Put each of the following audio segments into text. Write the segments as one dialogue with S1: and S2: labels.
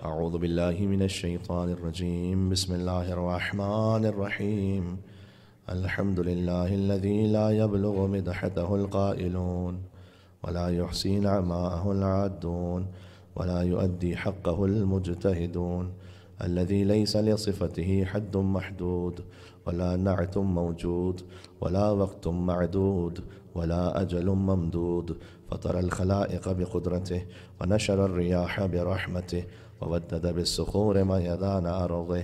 S1: أعوذ بالله من الشيطان الرجيم. بسم الله الرحمن الرحيم. الحمد لله الذي لا يبلغ مدحته القائلون ولا يحصي نعماءه العادون ولا يؤدي حقه المجتهدون، الذي ليس لصفته حد محدود ولا نعت موجود ولا وقت معدود ولا أجل ممدود، فطر الخلائق بقدرته ونشر الرياح برحمته وودد بالصخور ميدان أرضه،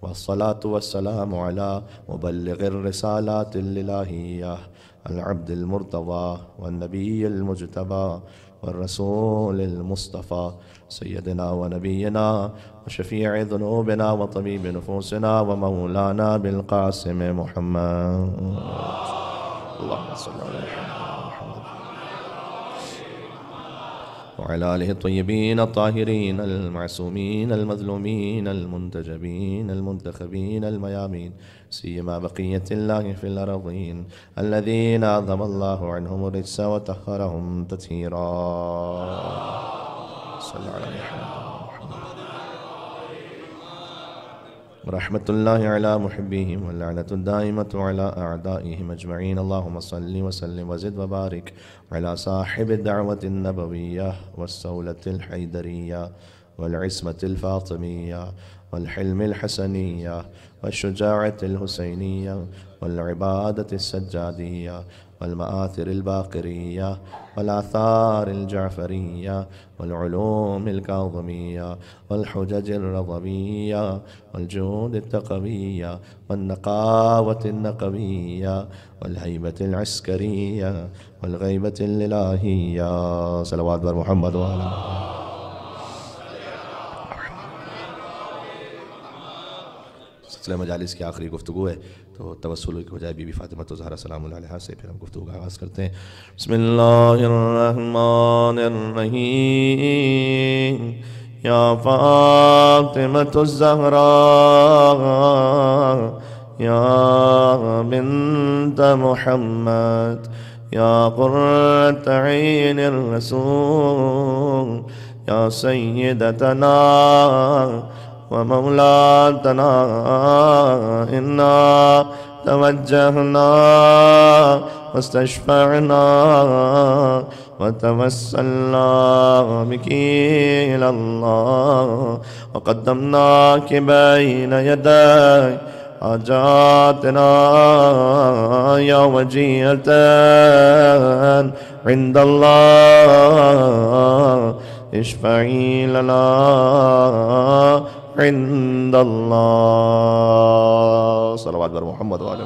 S1: والصلاة والسلام على مبلغ الرسالات الإلهية العبد المرتضى والنبي المجتبى والرسول المصطفى سيدنا ونبينا وشفيع ذنوبنا وطبيب نفوسنا ومولانا بالقاسم محمد. اللهم صل على محمد وعلى آله الطيبين الطاهرين المعصومين المظلومين المنتجبين المنتخبين الميامين، سيما بقية الله في الأرضين الذين أذهب الله عنهم الرجس وطهرهم تطهيرا. صل على محمد ورحمة الله على محبيهم واللعنة الدائمة على أعدائهم أجمعين. اللهم صل وسلم وزد وبارك على صاحب الدعوة النبوية والسولة الحيدرية والعصمة الفاطمية والحلم الحسنية والشجاعة الحسينية والعبادة السجادية والمآثر الباقرية والآثار الجعفرية والعلوم الكاظمية والحجج الرضوية والجود التقوية والنقاوة النقوية والهيبة العسكرية والغيبة الإلهية. صلوات بر محمد وعلى سلسلہ مجالس کی آخری گفتگو ہے، تو توسل کی بجائے بی بی فاطمہ الزہرا سلام اللہ علیہا سے پھر ہم گفتگو کا آغاز کرتے ہیں. بسم اللہ الرحمن الرحیم. یا فاطمة الزہرا یا بنت محمد یا قرۃ عین الرسول یا سیدتنا ومولاتنا، إنا توجهنا واستشفعنا وتوسلنا بك إلى الله وقدمناك بين يدي حاجاتنا يا وجيهة عند الله، اشفعي لنا عند اللہ. صلوات بر محمد وعلى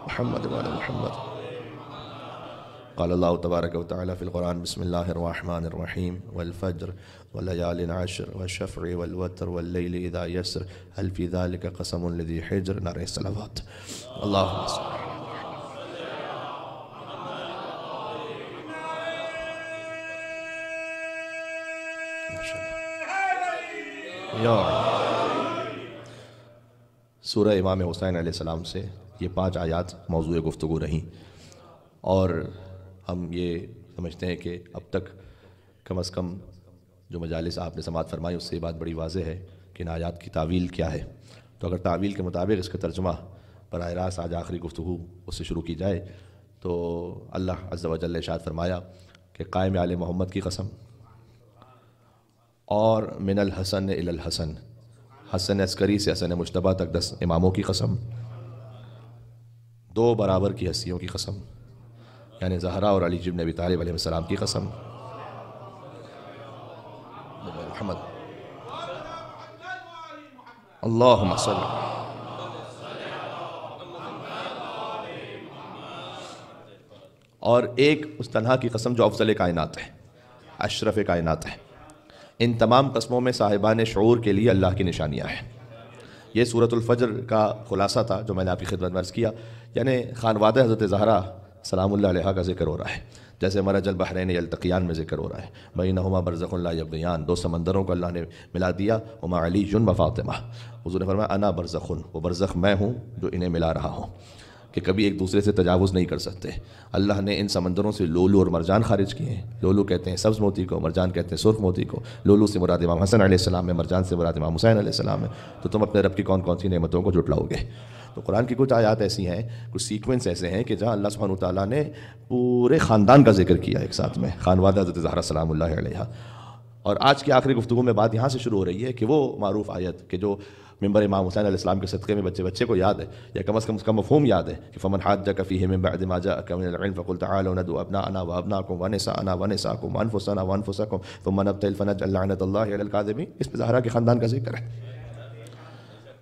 S1: محمد وعلى محمد. قال الله تبارك وتعالى في القرآن: بسم الله الرحمن الرحيم. والفجر وليال عشر والشفع والوتر والليل إذا يسر هل في ذلك قسم لذي حجر. نعرہ الصلوات. اللهم صل سورہ امام حسین علیہ السلام سے یہ 5 آیات موضوع گفتگو رہیں، اور ہم یہ سمجھتے ہیں کہ اب تک کم از کم جو مجالس آپ نے سماعت فرمائی اس سے یہ بات بڑی واضح ہے کہ ان آیات کی تعویل کیا ہے. تو اگر تعویل کے مطابق اس کا ترجمہ براہ راست آج آخری گفتگو اس سے شروع کی جائے تو اللہ عز و جل ارشاد فرمایا کہ قائم آل محمد کی قسم، اور من الحسن الی الحسن، حسن عسکری سے حسن مجتبیٰ تک 10 اماموں کی قسم، 2 برابر کی ہستیوں کی قسم، یعنی زہرا اور علی بن ابی طالب علیہ السلام کی قسم. محمد اللہم صل. اور ایک اس تنہا کی قسم جو افضل کائنات ہے، اشرف کائنات ہے. ان تمام قسموں میں صاحبان شعور کے لیے اللہ کی نشانیاں ہیں. یہ سورۃ الفجر کا خلاصہ تھا جو میں نے آپ کی خدمت میں عرض کیا، یعنی خانوادہ حضرت زہرا سلام اللہ علیہا کا ذکر ہو رہا ہے، جیسے مرج البحرین یلتقیان میں ذکر ہو رہا ہے، بینہما برزخ لا یبغیان، 2 سمندروں کو اللہ نے ملا دیا. وما علی و فاطمہ، حضور نے فرمایا انا برزخ، وہ برزخ میں ہوں جو انہیں ملا رہا ہوں. کہ کبھی ایک دوسرے سے تجاوز نہیں کر سکتے. اللہ نے ان سمندروں سے لولو اور مرجان خارج کیے ہیں. لولو کہتے ہیں سبز موتی کو، مرجان کہتے ہیں سرخ موتی کو. لولو سے مراد امام حسن علیہ السلام ہے، مرجان سے مراد امام حسین علیہ السلام ہے. تو تم اپنے رب کی کون کون سی نعمتوں کو جھٹلاؤ گے؟ تو قرآن کی کچھ آیات ایسی ہیں، کچھ سیکوینس ایسے ہیں کہ جہاں اللہ سبحانہ وتعالیٰ نے پورے خاندان کا ذکر کیا ایک ساتھ میں، خانوادہ حضرت زہرا سلام اللہ علیہا. اور آج کی آخری گفتگو میں بات یہاں سے شروع ہو رہی ہے کہ وہ معروف آیت کہ جو ممبر امام حسین علیہ السلام کے صدقے میں بچے کو یاد ہے، یا کم از کم اس کا مفہوم یاد ہے کہ فمن حاجک فیہ من بعد ما جاءک من العلم فقل تعالوا ندعو ابناءنا وابناءکم ونساءنا ونساءکم وانفسنا وانفسکم ثم نبتہل فنجعل لعنۃ اللہ علی الکاذبین. اس پہ زہرا کے خاندان کا ذکر ہے.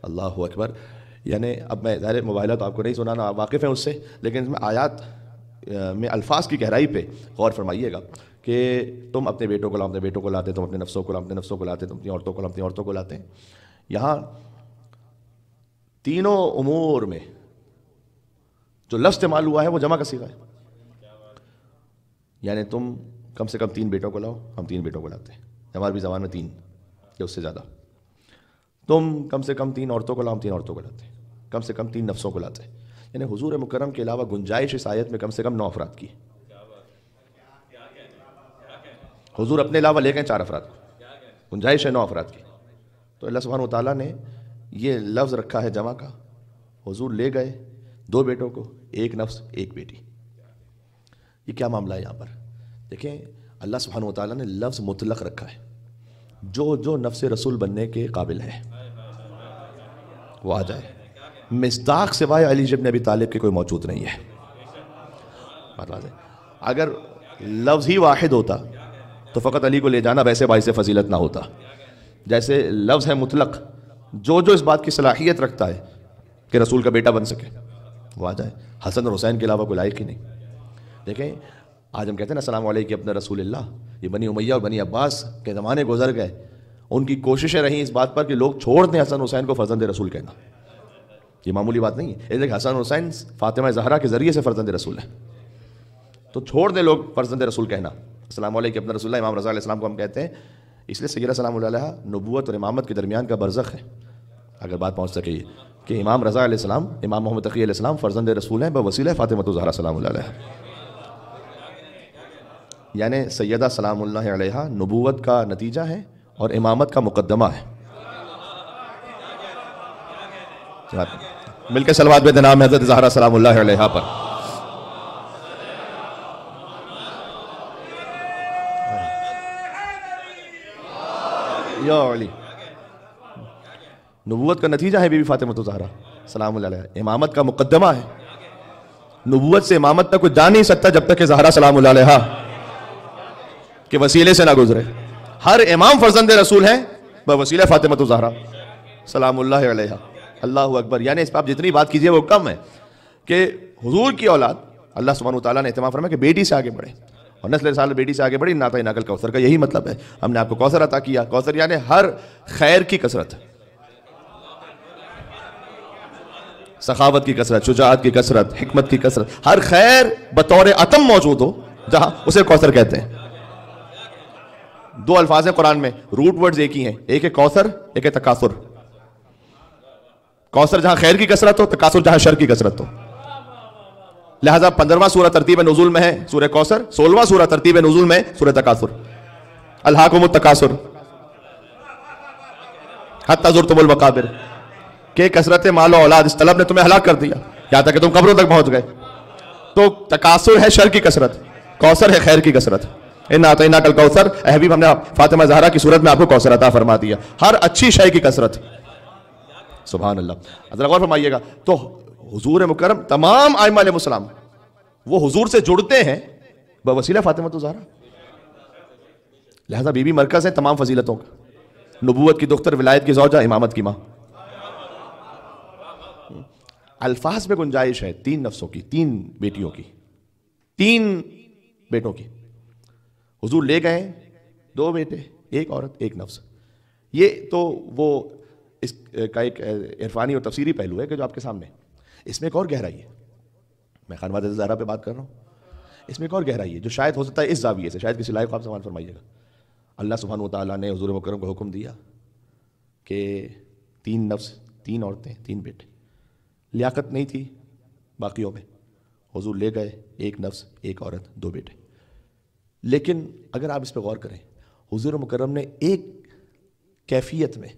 S1: اللہ اکبر. یعنی اب میں ظاہر موبائلہ تو آپ کو نہیں سنانا، آپ واقف ہیں اس سے، لیکن اس میں آیات میں الفاظ کی گہرائی پہ غور فرمائیے گا کہ تم اپنے بیٹوں کو لاؤ، اپنے بیٹوں کو لاتے، تم اپنے نفسوں کو لاؤ، اپنے نفسوں کو لاتے، تم اپنی عورتوں کو لاؤ، اپنی عورتوں کو لاتے ہیں. یہاں تینوں امور میں جو لفظ استعمال ہوا ہے وہ جمع کا صیغہ ہے. یعنی تم کم سے کم 3 بیٹوں کو لاؤ، ہم 3 بیٹوں کو لاتے ہیں. ہماری بھی زبان میں 3 یا اس سے زیادہ. تم کم سے کم 3 عورتوں کو لاؤ، ہم 3 عورتوں کو لاتے ہیں. کم سے کم 3 نفسوں کو لاتے ہیں. یعنی حضور مکرم کے علاوہ گنجائش اس آیت میں کم سے کم 9 افراد کی. حضور اپنے علاوہ لے گئے 4 افراد کو، گنجائش ہے 9 افراد کی. تو اللہ سبحانہ وتعالیٰ نے یہ لفظ رکھا ہے جمع کا. حضور لے گئے 2 بیٹوں کو، 1 نفس 1 بیٹی. یہ کیا معاملہ ہے یہاں پر؟ دیکھیں اللہ سبحانہ وتعالیٰ نے لفظ مطلق رکھا ہے. جو نفس رسول بننے کے قابل ہے وہ آ جائے. مصداق سوائے علی ابن ابی طالب کے کوئی موجود نہیں ہے. بات واضح. اگر لفظ ہی واحد ہوتا تو فقط علی کو لے جانا ویسے باعث فضیلت نہ ہوتا. جیسے لفظ ہے مطلق، جو اس بات کی صلاحیت رکھتا ہے کہ رسول کا بیٹا بن سکے وہ آ جائے. حسن اور حسین کے علاوہ کوئی لائق ہی نہیں. دیکھیں آج ہم کہتے ہیں نا السلام علیکم اپنا رسول اللہ. یہ بنی امیہ اور بنی عباس کے زمانے گزر گئے. ان کی کوششیں رہیں اس بات پر کہ لوگ چھوڑ دیں حسن حسین کو فرزند رسول کہنا. یہ معمولی بات نہیں ہے. ایک حسن حسین فاطمہ زہرا کے ذریعے سے فرزند رسول ہیں، تو چھوڑ دیں لوگ فرزند رسول کہنا. السلام علیکم اپنا رسول اللہ. امام رضا علیہ السلام کو ہم کہتے ہیں اس لیے سیدہ سلام اللہ علیہ نبوت اور امامت کے درمیان کا برزخ ہے. اگر بات پہنچ سکے یہ کہ امام رضا علیہ السلام، امام محمد تقی علیہ السلام فرزند رسول ہیں بوسیلہ فاطمہ زہرا سلام اللہ علیہ. یعنی سیدہ سلام اللہ علیہ نبوت کا نتیجہ ہے اور امامت کا مقدمہ ہے. مل کے صلوات بے نام حضرت زہرا سلام اللہ علیہ پر. یا علی نبوت کا نتیجہ ہے بی بی فاطمہ زہرا سلام اللہ علیہ. امامت کا مقدمہ ہے. نبوت سے امامت تک کوئی جا نہیں سکتا جب تک کہ زہرا سلام اللہ علیہ کے وسیلے سے نہ گزرے. ہر امام فرزند رسول ہیں بوسیلہ فاطمہ زہرا سلام اللہ علیہ. اللہ اکبر. یعنی اس پہ آپ جتنی بات کیجئے وہ کم ہے کہ حضور کی اولاد اللہ سبحانہ وتعالیٰ نے اہتمام فرمایا کہ بیٹی سے آگے بڑھے اور نسل رسالت بیٹی سے آگے بڑھی. ناتا ناکل کوثر کا یہی مطلب ہے. ہم نے آپ کو کوثر عطا کیا. کوثر یعنی ہر خیر کی کثرت، سخاوت کی کثرت، شجاعت کی کثرت، حکمت کی کثرت. ہر خیر بطور عتم موجود ہو جہاں اسے کوثر کہتے ہیں. 2 الفاظ ہیں قرآن میں، روٹ ورڈز ایک ہی ہیں. ایک ہے کوثر، ایک ہے تکاثر. کوثر جہاں خیر کی کثرت ہو، تکاثر جہاں شر کی کثرت ہو. لہذا 15واں سورہ ترتیب نزول میں ہے سورہ کوثر، 16واں سورہ ترتیب نزول میں سورہ تکاثر. الہاکم التکاثر حتی زرتم المقابر. کہ کثرت مال و اولاد اس طلب نے تمہیں ہلاک کر دیا یہاں تک کہ تم قبروں تک پہنچ گئے. تو تکاثر ہے شر کی کثرت، کوثر ہے خیر کی کثرت. اِنَّا أَعْطَيْنَاكَ الْكَوْثَرَ. اے حبیب ہم نے فاطمہ زہرا کی صورت میں آپ کو کوثر عطا فرما دیا. ہر اچھی شے کی کثرت. سبحان اللہ. ذرا غور فرمائیے گا. تو حضور مکرم تمام ائمہ علیہ السلام وہ حضور سے جڑتے ہیں بوسیلہ فاطمہ زہرا. لہذا بی بی مرکز ہے تمام فضیلتوں کا. نبوت کی دختر، ولایت کی زوجہ، امامت کی ماں. الفاظ میں گنجائش ہے 3 نفسوں کی، 3 بیٹیوں کی، 3 بیٹوں کی. حضور لے گئے 2 بیٹے، 1 عورت، 1 نفس. یہ تو وہ اس کا ایک عرفانی اور تفسیری پہلو ہے کہ جو آپ کے سامنے. اس میں ایک اور گہرائی ہے. میں خانوادہ زہرا پہ بات کر رہا ہوں. اس میں ایک اور گہرائی ہے جو شاید ہو سکتا ہے اس زاویے سے شاید کسی لائق کو آپ سوال فرمائیے گا. اللہ سبحانہ وتعالیٰ نے حضور مکرم کو حکم دیا کہ 3 نفس، 3 عورتیں، 3 بیٹے. لیاقت نہیں تھی باقیوں میں حضور لے گئے ایک نفس، ایک عورت، 2 بیٹے. لیکن اگر آپ اس پہ غور کریں، حضور مکرم نے ایک کیفیت میں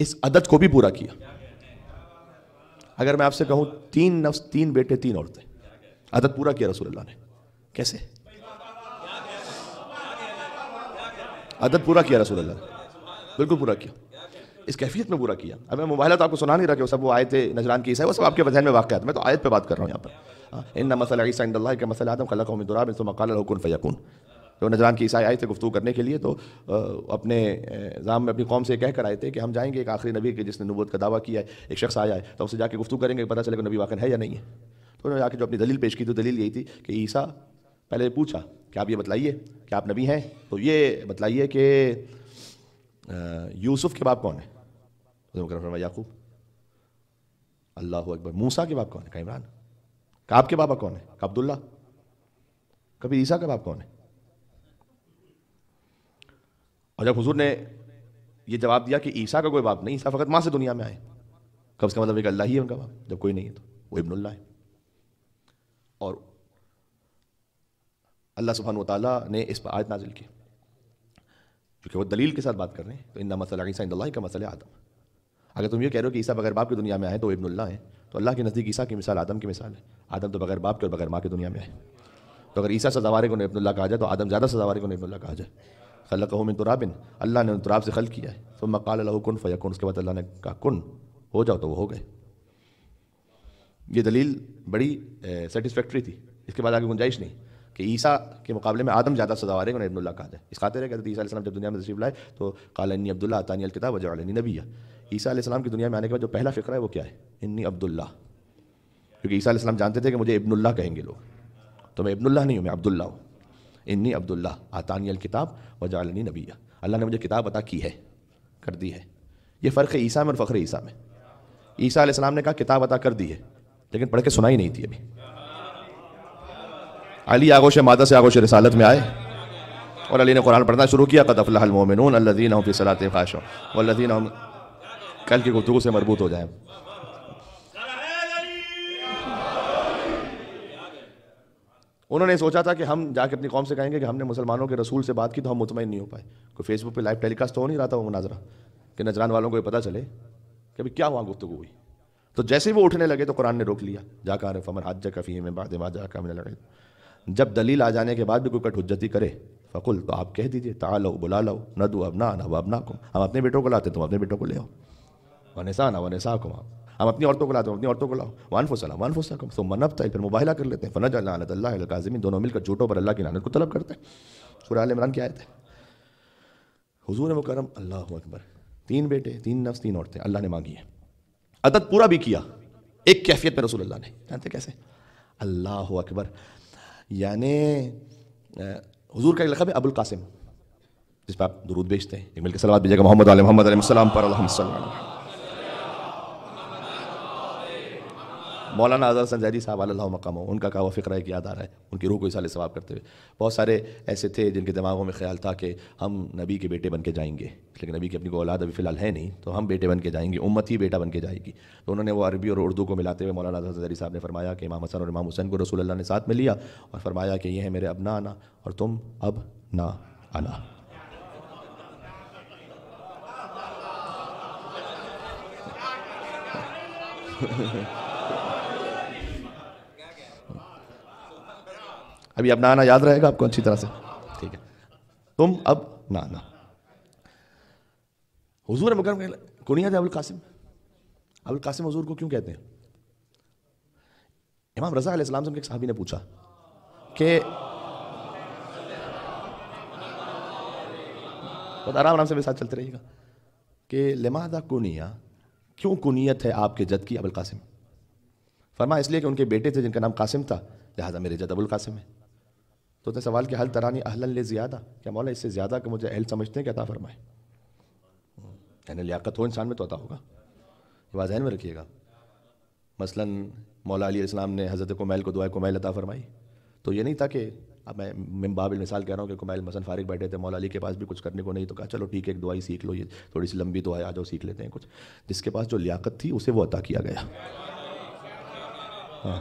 S1: اس عدد کو بھی پورا کیا. اگر میں آپ سے کہوں 3 نفس، 3 بیٹے، 3 عورتیں، عدد پورا کیا رسول اللہ نے. کیسے عدد پورا کیا رسول اللہ نے؟ بالکل پورا کیا، اس کیفیت میں پورا کیا. اب میں موبائلات آپ کو سنا نہیں رہا کہ وہ سب وہ آئے تھے نجران کی عیسائی، وہ سب آپ کے ذہن میں واقعات. میں تو آیت پہ بات کر رہا ہوں یہاں پر. ان مثل عیسی عند اللہ کمثل آدم خلقہ من تراب ثم قال له کن فیکون. جو نجران کی عیسائی آئے تھے گفتگو کرنے کے لیے، تو اپنے نظام میں اپنی قوم سے کہہ کر آئے تھے کہ ہم جائیں گے ایک آخری نبی کے جس نے نبوت کا دعویٰ کیا ہے، ایک شخص آیا ہے، تو اس سے جا کے گفتگو کریں گے، پتہ چلے گا نبی واقعی ہے یا نہیں ہے. تو انہوں نے جا کے جو اپنی دلیل پیش کی، تو دلیل یہی تھی کہ عیسیٰ پہلے پوچھا کہ آپ یہ بتلائیے کہ آپ نبی ہیں، تو یہ بتلائیے کہ یوسف کے باپ کون ہے؟ فرمایا یعقوب. اللہ اکبر. موسیٰ کے باپ کون ہے؟ کہ عمران. کعب کے بابا کون ہے؟ کہ عبداللہ. کبھی عیسیٰ کا باپ کون ہے؟ اور جب حضور نے یہ جواب دیا کہ عیسیٰ کا کوئی باپ نہیں، عیسیٰ فقط ماں سے دنیا میں آئے، کب اس کا مطلب ہے کہ اللہ ہی ہے ان کا باپ. جب کوئی نہیں ہے تو وہ ابن اللہ ہے. اور اللہ سبحانہ و تعالیٰ نے اس پر آیت نازل کی کیونکہ وہ دلیل کے ساتھ بات کر رہے ہیں. تو ان مثل عیسی عند اللہ کمثل آدم. اگر تم یہ کہہ رہے ہو کہ عیسیٰ بغیر باپ کی دنیا میں آئے تو وہ ابن اللہ ہے، تو اللہ کے نزدیک عیسیٰ کی مثال آدم کی مثال ہے. آدم تو بغیر باپ کے اور بغیر ماں کے دنیا میں آئے. تو اگر عیسیٰ سزاوار کو ابن اللہ کہا جائے تو آدم زیادہ سزاوار کو ابن اللہ کہا جائے. خلقہ من تراب، اللہ نے تراب سے خلق کیا ہے. ثم قال له کن فیکون، اس کے بعد اللہ نے کہا کن ہو جاؤ تو وہ ہو گئے. یہ دلیل بڑی سیٹسفیکٹری تھی. اس کے بعد آگے گنجائش نہیں کہ عیسیٰ کے مقابلے میں آدم زیادہ سزاوار ہے کہ انہیں ابن اللہ کہا جائے. اس خاطر ہے کہ حضرت عیسیٰ علیہ السلام جب دنیا میں تشریف لائے تو قال انی عبداللہ آتانی الکتاب وجعلنی نبیا. عیسیٰ علیہ السلام کی دنیا میں آنے کے بعد جو پہلا فقرہ ہے وہ کیا ہے؟ انی عبداللہ. کیونکہ عیسیٰ علیہ السلام جانتے تھے کہ مجھے ابن اللہ کہیں گے لوگ، تو میں ابن اللہ نہیں ہوں، میں عبداللہ ہوں. انی عبداللہ آتانی الکتاب وجعلنی نبیا. اللہ نے مجھے کتاب عطا کی ہے، کر دی ہے. یہ فرق ہے عیسیٰ میں اور فخر عیسیٰ میں. عیسیٰ علیہ السلام نے کہا کتاب عطا کر دی ہے، لیکن پڑھ کے سنائی نہیں تھی. ابھی علی آغوش مادہ سے آغوش رسالت میں آئے اور علی نے قرآن پڑھنا شروع کیا. قد افلح المؤمنون الذین هم فی صلاتهم خاشعون والذین هم. کل کی گفتگو سے مربوط ہو جائیں. انہوں نے سوچا تھا کہ ہم جا کے اپنی قوم سے کہیں گے کہ ہم نے مسلمانوں کے رسول سے بات کی تو ہم مطمئن نہیں ہو پائے. کوئی فیس بک پہ لائیو ٹیلی کاسٹ تو ہو نہیں رہا تھا وہ مناظرہ کہ نجران والوں کو یہ پتہ چلے کہ ابھی کیا وہاں گفتگو ہوئی. تو جیسے ہی وہ اٹھنے لگے تو قرآن نے روک لیا. جا کر فمن حجک فیہ من بعد ما جاءک من العلم. جب دلیل آ جانے کے بعد بھی کوئی کٹ حجتی کرے فقل، تو آپ کہہ دیجئے تعالوا بلا لو ندعو ابناءنا وابناءکم. ہم اپنے بیٹوں کو لاتے تم اپنے بیٹوں کو لے آؤ. ونساءنا ونساءکم، ہم اپنی عورتوں کو لاتے ہیں اپنی عورتوں کو لاؤ. وانفسنا وانفسکم ثم نبتہل، پھر مباہلہ کر لیتے ہیں. فنجعل لعنت اللہ علی الکاذبین، دونوں مل کر جھوٹوں پر اللہ کی لعنت کو طلب کرتے ہیں. سورہ آل عمران کی آیت ہے. حضور مکرم اللہ اکبر 3 بیٹے 3 نفس 3 عورتیں اللہ نے مانگی ہیں. عدد پورا بھی کیا ایک کیفیت میں رسول اللہ نے. جانتے کیسے؟ اللہ اکبر. یعنی حضور کا ایک لقب ہے ابو القاسم، جس پہ آپ درود بیچتے ہیں. ایک مل کے صلوات بھیجیے گا محمد علیہ السلام پر. اللہم صلی اللہ علیہ. مولانا اظہر سنجاری صاحب اللہ مقامہ، ان کا کہا ہوا فقرہ ایک یاد آ رہا ہے ان کی روح کو اصال ثواب کرتے ہوئے. بہت سارے ایسے تھے جن کے دماغوں میں خیال تھا کہ ہم نبی کے بیٹے بن کے جائیں گے، لیکن نبی کی اپنی کو اولاد ابھی فی الحال ہے نہیں، تو ہم بیٹے بن کے جائیں گے، امت ہی بیٹا بن کے جائے گی. تو انہوں نے وہ عربی اور اردو کو ملاتے ہوئے مولانا اظہر سنجاری صاحب نے فرمایا کہ امام حسن اور امام حسین کو رسول اللہ نے ساتھ میں لیا اور فرمایا کہ یہ ہے میرے ابنا انا اور تم اب نا انا. ابھی اب نانا یاد رہے گا آپ کو اچھی طرح سے؟ ٹھیک ہے. تم اب نانا. حضور مکرم کنیت ہے ابو القاسم. ابو القاسم حضور کو کیوں کہتے ہیں؟ امام رضا علیہ السلام سے ایک صحابی نے پوچھا کہ بہت آرام سے میرے ساتھ چلتے رہیے گا کہ لماذا کنیا، کیوں کنیت ہے آپ کے جد کی ابو القاسم؟ فرمایا اس لیے کہ ان کے بیٹے تھے جن کا نام قاسم تھا، لہٰذا میرے جد ابو القاسم ہے. تو نے سوال کہ حل ترانی اہلا لزیادہ، کیا مولا اس سے زیادہ کہ مجھے اہل سمجھتے ہیں کہ عطا فرمائے؟ یعنی لیاقت ہو انسان میں تو عطا ہوگا. یہ بات ذہن میں رکھیے گا. مثلا مولا علیہ السلام نے حضرت کمیل کو دعائے کمیل عطا فرمائی، تو یہ نہیں تھا کہ اب میں من باب المثال کہہ رہا ہوں کہ کمیل مثلا فارغ بیٹھے تھے، مولا علی کے پاس بھی کچھ کرنے کو نہیں، تو کہا چلو ٹھیک ہے ایک دعائی سیکھ لو، یہ تھوڑی سی لمبی دعا ہے، آ جاؤ سیکھ لیتے ہیں کچھ. جس کے پاس جو لیاقت تھی اسے وہ عطا کیا گیا. ہاں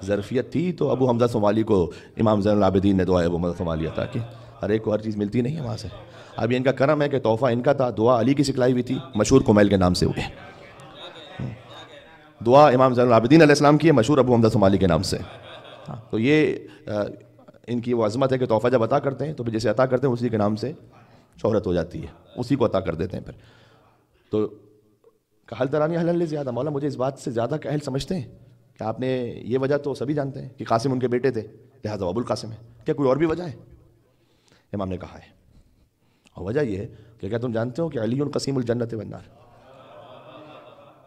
S1: ظرفیت تھی تو ابو حمزہ صومالی کو امام زین العابدین نے دعائے ابو حمزہ صومالی عطا کی. ہر ایک کو ہر چیز ملتی نہیں ہے وہاں سے. اب یہ ان کا کرم ہے کہ تحفہ ان کا تھا, دعا علی کی سکھلائی ہوئی تھی, مشہور کمیل کے نام سے ہوئے. دعا امام زین العابدین علیہ السلام کی ہے, مشہور ابو حمزہ صومالی کے نام سے. تو یہ ان کی وہ عظمت ہے کہ تحفہ جب عطا کرتے ہیں تو پھر جسے عطا کرتے ہیں اسی کے نام سے شہرت ہو جاتی ہے, اسی کو عطا کر دیتے ہیں. پھر تو کہل ترانی حل زیادہ, مولا مجھے اس بات سے زیادہ کہل سمجھتے ہیں کہ آپ نے یہ وجہ تو سبھی جانتے ہیں کہ قاسم ان کے بیٹے تھے لہٰذا ابو القاسم ہے, کیا کوئی اور بھی وجہ ہے؟ امام نے کہا ہے, اور وجہ یہ ہے کہ کیا تم جانتے ہو کہ علی قسیم الجنت والنار,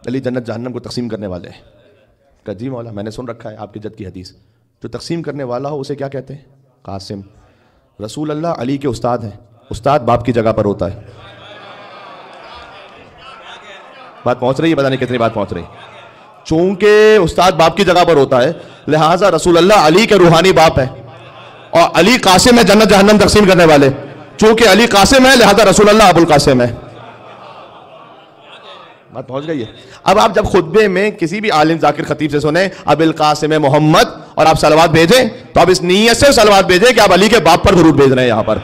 S1: علی جنت جہنم کو تقسیم کرنے والے ہیں. کہ جی مولا میں نے سن رکھا ہے آپ کی جد کی حدیث, جو تقسیم کرنے والا ہو اسے کیا کہتے ہیں؟ قاسم. رسول اللہ علی کے استاد ہیں, استاد باپ کی جگہ پر ہوتا ہے. بات پہنچ رہی ہے؟ پتہ نہیں کتنی بات پہنچ رہی. چونکہ استاد باپ کی جگہ پر ہوتا ہے لہٰذا رسول اللہ علی کے روحانی باپ ہے, اور علی قاسم ہے جنت جہنم تقسیم کرنے والے. چونکہ علی قاسم ہے لہٰذا رسول اللہ ابو القاسم ہے. بات پہنچ گئی ہے. اب آپ جب خطبے میں کسی بھی عالم ذاکر خطیب سے سنیں ابو القاسم محمد اور آپ صلوات بھیجیں تو آپ اس نیت سے صلوات بھیجیں کہ آپ علی کے باپ پر درود بھیج رہے ہیں. یہاں پر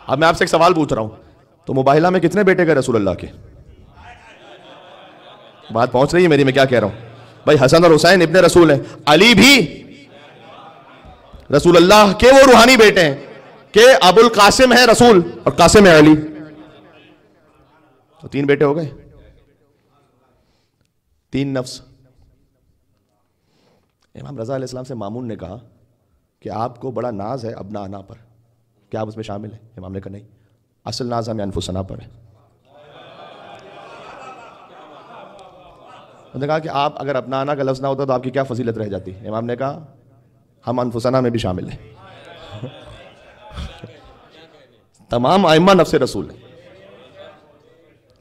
S1: اب میں آپ سے ایک سوال پوچھ رہا ہوں, تو مباہلہ میں کتنے بیٹے گئے رسول اللہ کے؟ بات پہنچ رہی ہے میری؟ میں کیا کہہ رہا ہوں بھائی, حسن اور حسین ابن رسول ہیں, علی بھی رسول اللہ کے وہ روحانی بیٹے ہیں کہ ابو القاسم ہے رسول اور قاسم ہے علی. تو 3 بیٹے ہو گئے, 3 نفس. امام رضا علیہ السلام سے مامون نے کہا کہ آپ کو بڑا ناز ہے ابنا انا پر, کیا آپ اس میں شامل ہیں؟ امام نے کہا نہیں, اصل ناز ہمیں انفسنا پر ہے. انہوں نے کہا کہ آپ اگر اپنا آنا کا لفظ نہ ہوتا تو آپ کی کیا فضیلت رہ جاتی؟ امام نے کہا ہم انفسنا میں بھی شامل ہیں. تمام ائمہ نفس رسول ہیں,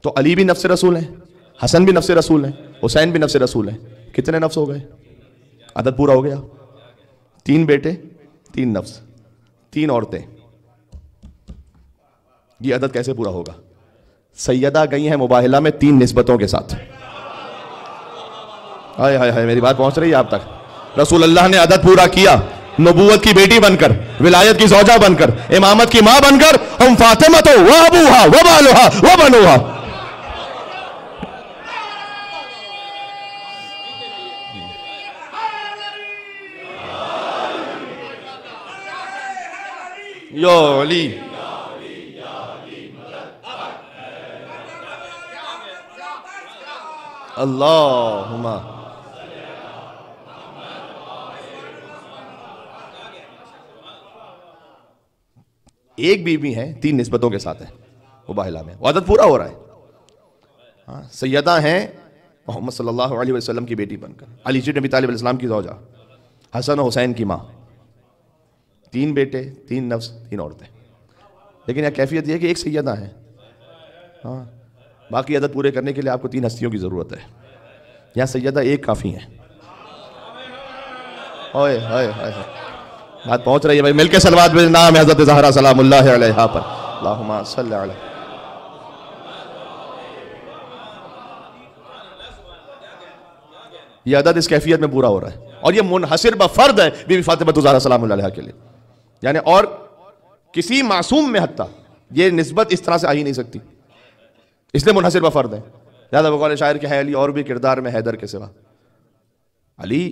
S1: تو علی بھی نفس رسول ہیں, حسن بھی نفس رسول ہیں, حسین بھی نفس رسول ہیں. کتنے نفس ہو گئے؟ عدد پورا ہو گیا. 3 بیٹے, 3 نفس, 3 عورتیں. یہ عدد کیسے پورا ہوگا؟ سیدہ گئی ہیں مباہلہ میں 3 نسبتوں کے ساتھ. ہائے ہائے ہائے, میری بات پہنچ رہی ہے آپ تک؟ رسول اللہ نے عدد پورا کیا, نبوت کی بیٹی بن کر, ولایت کی زوجہ بن کر, امامت کی ماں بن کر, ہم فاطمہ تو و ابوہا و بالوہا و بنوہا. یا علی اللہم ایک بیوی ہیں 3 نسبتوں کے ساتھ ہیں مباہلہ میں, عدد پورا ہو رہا ہے. ہاں, سیدہ ہیں محمد صلی اللہ علیہ وسلم کی بیٹی بن کر, علی جی نبی طالب علیہ السلام کی زوجہ, حسن و حسین کی ماں, 3 بیٹے, 3 نفس, 3 عورتیں. لیکن یہ کیفیت یہ ہے کہ ایک سیدہ ہیں, ہاں, باقی عدد پورے کرنے کے لیے آپ کو 3 ہستیوں کی ضرورت ہے. یہاں سیدہ ایک کافی ہیں. اوئے ہائے ہائے, بات پہنچ رہی ہے بھائی؟ مل کے صلوات بھیجیں نام حضرت زہرا سلام اللہ علیہا پر. اللہم صلی علیہ. یہ عدد اس کیفیت میں پورا ہو رہا ہے, اور یہ منحصر بفرد ہے بی بی فاطمہ زہرا سلام اللہ علیہا کے لیے. یعنی اور کسی معصوم میں حتیٰ یہ نسبت اس طرح سے آ ہی نہیں سکتی, اس لیے منحصر بفرد ہے. زیادہ بقول شاعر کہ ہے علی اور بھی کردار میں حیدر کے سوا. علی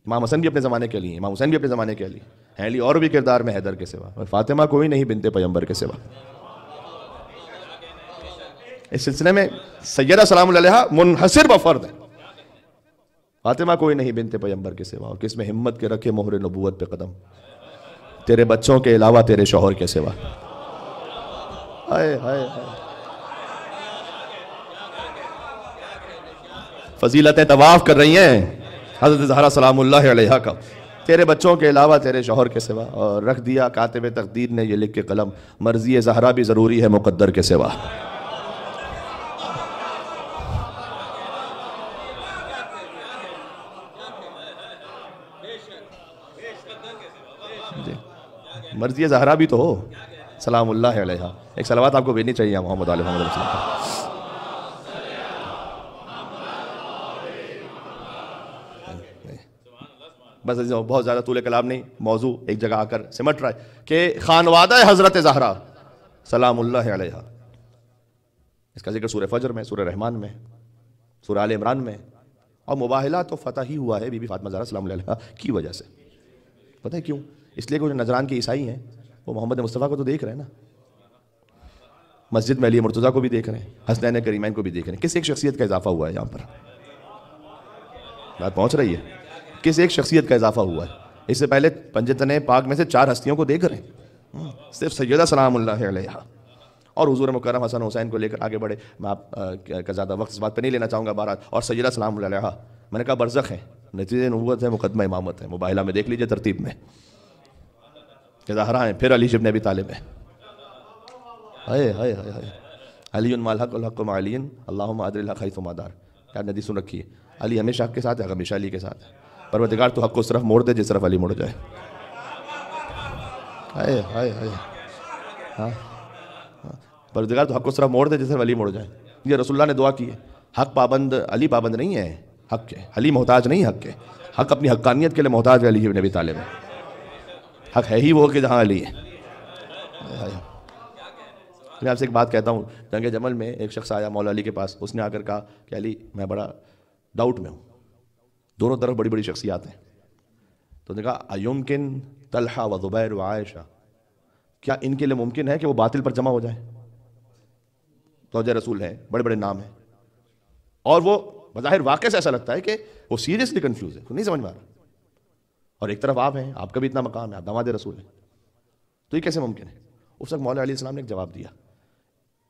S1: امام حسن بھی اپنے زمانے کے لیے, امام حسین بھی اپنے زمانے کے لیے ہیں, علی اور بھی کردار میں حیدر کے سوا, اور فاطمہ کوئی نہیں بنت پیغمبر کے سوا. اس سلسلے میں سیدہ سلام اللہ علیہا منحصر بفرد ہے, فاطمہ کوئی نہیں بنت پیغمبر کے سوا. اور کس میں ہمت کے رکھے مہر نبوت پہ قدم, تیرے بچوں کے علاوہ تیرے شوہر کے سوا. ہائے ہائے ہائے, فضیلتیں طواف کر رہی ہیں حضرت زہرا سلام اللہ علیہا کا, تیرے بچوں کے علاوہ تیرے شوہر کے سوا. اور رکھ دیا کاتب تقدیر نے یہ لکھ کے قلم, مرضی زہرا بھی ضروری ہے مقدر کے سوا. مرضی زہرا بھی تو ہو سلام اللہ علیہا. ایک صلوات آپ کو بھیجنی چاہیے محمد علیہ محمد رسول اللہ. بس بہت زیادہ طول کلام نہیں, موضوع ایک جگہ آ کر سمٹ رہا ہے کہ خانوادہ حضرت زہرا سلام اللہ علیہا, اس کا ذکر سورہ فجر میں, سورہ رحمان میں, سورہ آل عمران میں, اور مباہلہ تو فتح ہی ہوا ہے بی بی فاطمہ زہرا سلام اللہ علیہا کی وجہ سے. پتہ ہے کیوں؟ اس لیے کہ جو نجران کے عیسائی ہیں وہ محمد مصطفیٰ کو تو دیکھ رہے ہیں نا, مسجد میں علی مرتضیٰ کو بھی دیکھ رہے ہیں, حسنین کریمین کو بھی دیکھ رہے ہیں. کس ایک شخصیت کا اضافہ ہوا ہے یہاں پر؟ بات پہنچ رہی ہے؟ کس ایک شخصیت کا اضافہ ہوا ہے؟ اس سے پہلے پنجتن پاک میں سے 4 ہستیوں کو دیکھ رہے ہیں, صرف سیدہ سلام اللہ علیہا اور حضور مکرم حسن حسین کو لے کر آگے بڑھے. میں آپ کا زیادہ وقت اس بات پہ نہیں لینا چاہوں گا بہرحال. اور سیدہ سلام اللہ علیہا میں نے کہا برزخ ہے, نتیجہ نبوت ہے, مقدمہ امامت ہے. مباہلہ میں دیکھ لیجئے ترتیب میں کہ زہرا ہیں, پھر علی ابن ابی طالب ہے. ہائے ہائے ہائے ہائے, علی مع الحق والحق مع علی اللہم ادر الحق حیث ما دار. کیا حدیث سن رکھی ہے؟ علی ہمیشہ حق کے ساتھ ہے, ہمیشہ علی کے ساتھ ہے. پروردگار تو حق کو اس طرف موڑ دے جس طرف علی مڑ جائے. ہائے ہائے ہائے, ہاں پروردگار تو حق کو اس طرف موڑ دے جس طرف علی مڑ جائے. یہ رسول اللہ نے دعا کی ہے. حق پابند, علی پابند نہیں ہے حق کے, علی محتاج نہیں حق کے. حق اپنی حقانیت کے لیے محتاج ہے علی ابن ابی طالب ہے. حق ہے ہی وہ کہ جہاں علی ہے. میں آپ سے ایک بات کہتا ہوں, جنگ جمل میں ایک شخص آیا مولا علی کے پاس. اس نے آ کر کہا کہ علی میں بڑا ڈاؤٹ میں ہوں, دونوں طرف بڑی بڑی شخصیات ہیں. تو نے کہا ایمکن طلحہ و زبیر و عائشہ, کیا ان کے لیے ممکن ہے کہ وہ باطل پر جمع ہو جائیں؟ توجہ رسول ہیں, بڑے بڑے نام ہیں, اور وہ بظاہر واقع سے ایسا لگتا ہے کہ وہ سیریسلی کنفیوز ہے, نہیں سمجھ میں آ رہا. اور ایک طرف آپ ہیں, آپ کا بھی اتنا مقام ہے, آپ داماد رسول ہیں, تو یہ کیسے ممکن ہے؟ اس وقت مولا علیہ السلام نے ایک جواب دیا.